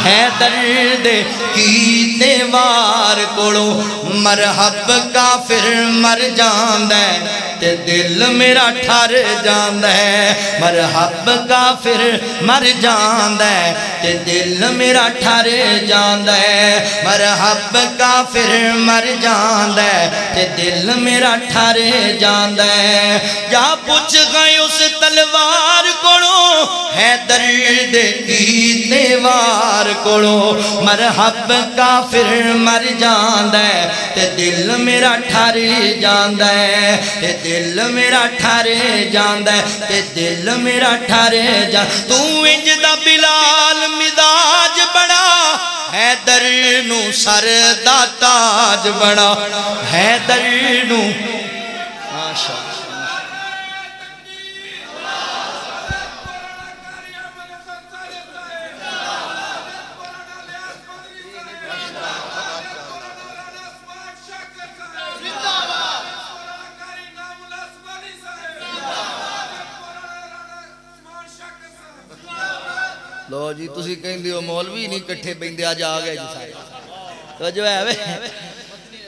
حیدر دے کیتے وار کولوں مرحب کافر مر جاندا ہے تے دل میرا ٹھر جاندا ہے مرحب کافر مر جاندا ہے تے دل میرا ٹھر جاندا ہے مرحب کافر مر جاندا ہے تے دل میرا ٹھر جاندا ہے جا پوچھ گئے اس تلوار کولوں حیدر دے کیتے وار کولوں مرحب کافر مر جاندا ہے تے دل میرا ٹھر جاندا ہے تے دل میرا ٹھر جاندا ہے تے دل میرا ٹھر جان تو انج دا بلال مزاج بڑا حیدر نو سر دا تاج بڑا حیدر نو ماشاءاللہ لو جی تسی کہیں دیو مولوی نہیں کٹھے بیندے آج آگئے جی سارے تو جو ہے وے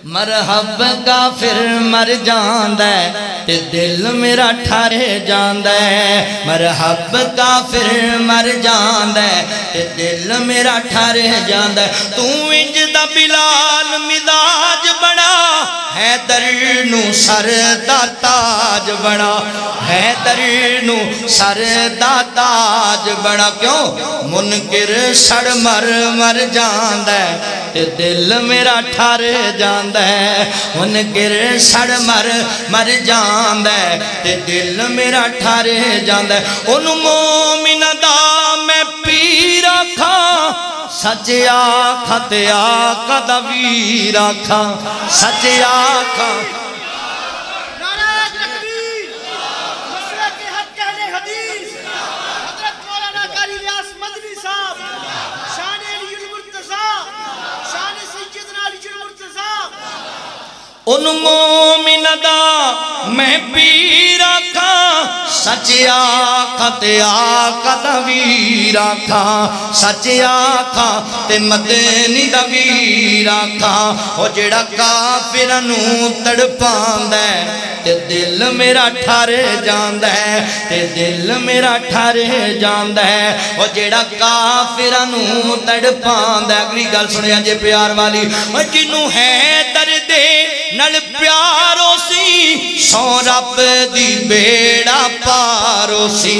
مرحب کافر مر جاندا ہے تے دل میرا ٹھر جاندا ہے مرحب کافر مر جاندا ہے تے دل میرا ٹھر جاندا ہے تو انج دا بلال مزاج بڑا حیدر نو سر دا تاج بڑا حیدر نو سر دا تاج بڑا کیوں منکر سڑ مر مر جاندا ہے تے دل میرا ٹھر جاندا ہے منکر سڑ مر مر جاندا ہے تے دل میرا ٹھر جاندا ہے ان مومن دا میں پیر آکھاں سچ آکھاں تے آقا دا ویر آکھاں سچ آکھاں نعرہ تکبیر مسلک حق اہل حدیث حضرت مولانا قاری الیاس مدنی صاحب شان علی المرتضی ان مومن دا میں پیر آکھاں سچ آکھاں تے آقا دا ویر آکھاں سچ آکھاں تے مدنی دا ویر آکھاں او جڑا کافرانوں تڑپاندا ہے تے دل میرا ٹھر جاندا ہے تے دل میرا ٹھر جاندا ہے او جڑا کافرانوں تڑپاندا ہے اگلی گل سنیا جے پیار والی او جنوں ہے درد نل پیارو سی سو رب دی بیڑا پارو سی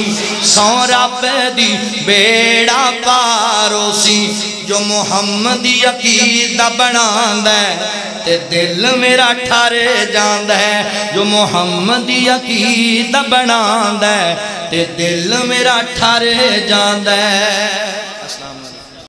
سو رب دی بیڑا پارو سی جو محمدی عقیدہ بناندا ہے تے دل میرا ٹھر جاندا ہے جو محمدی عقیدہ بناندا ہے تے دل میرا ٹھر جاندا ہے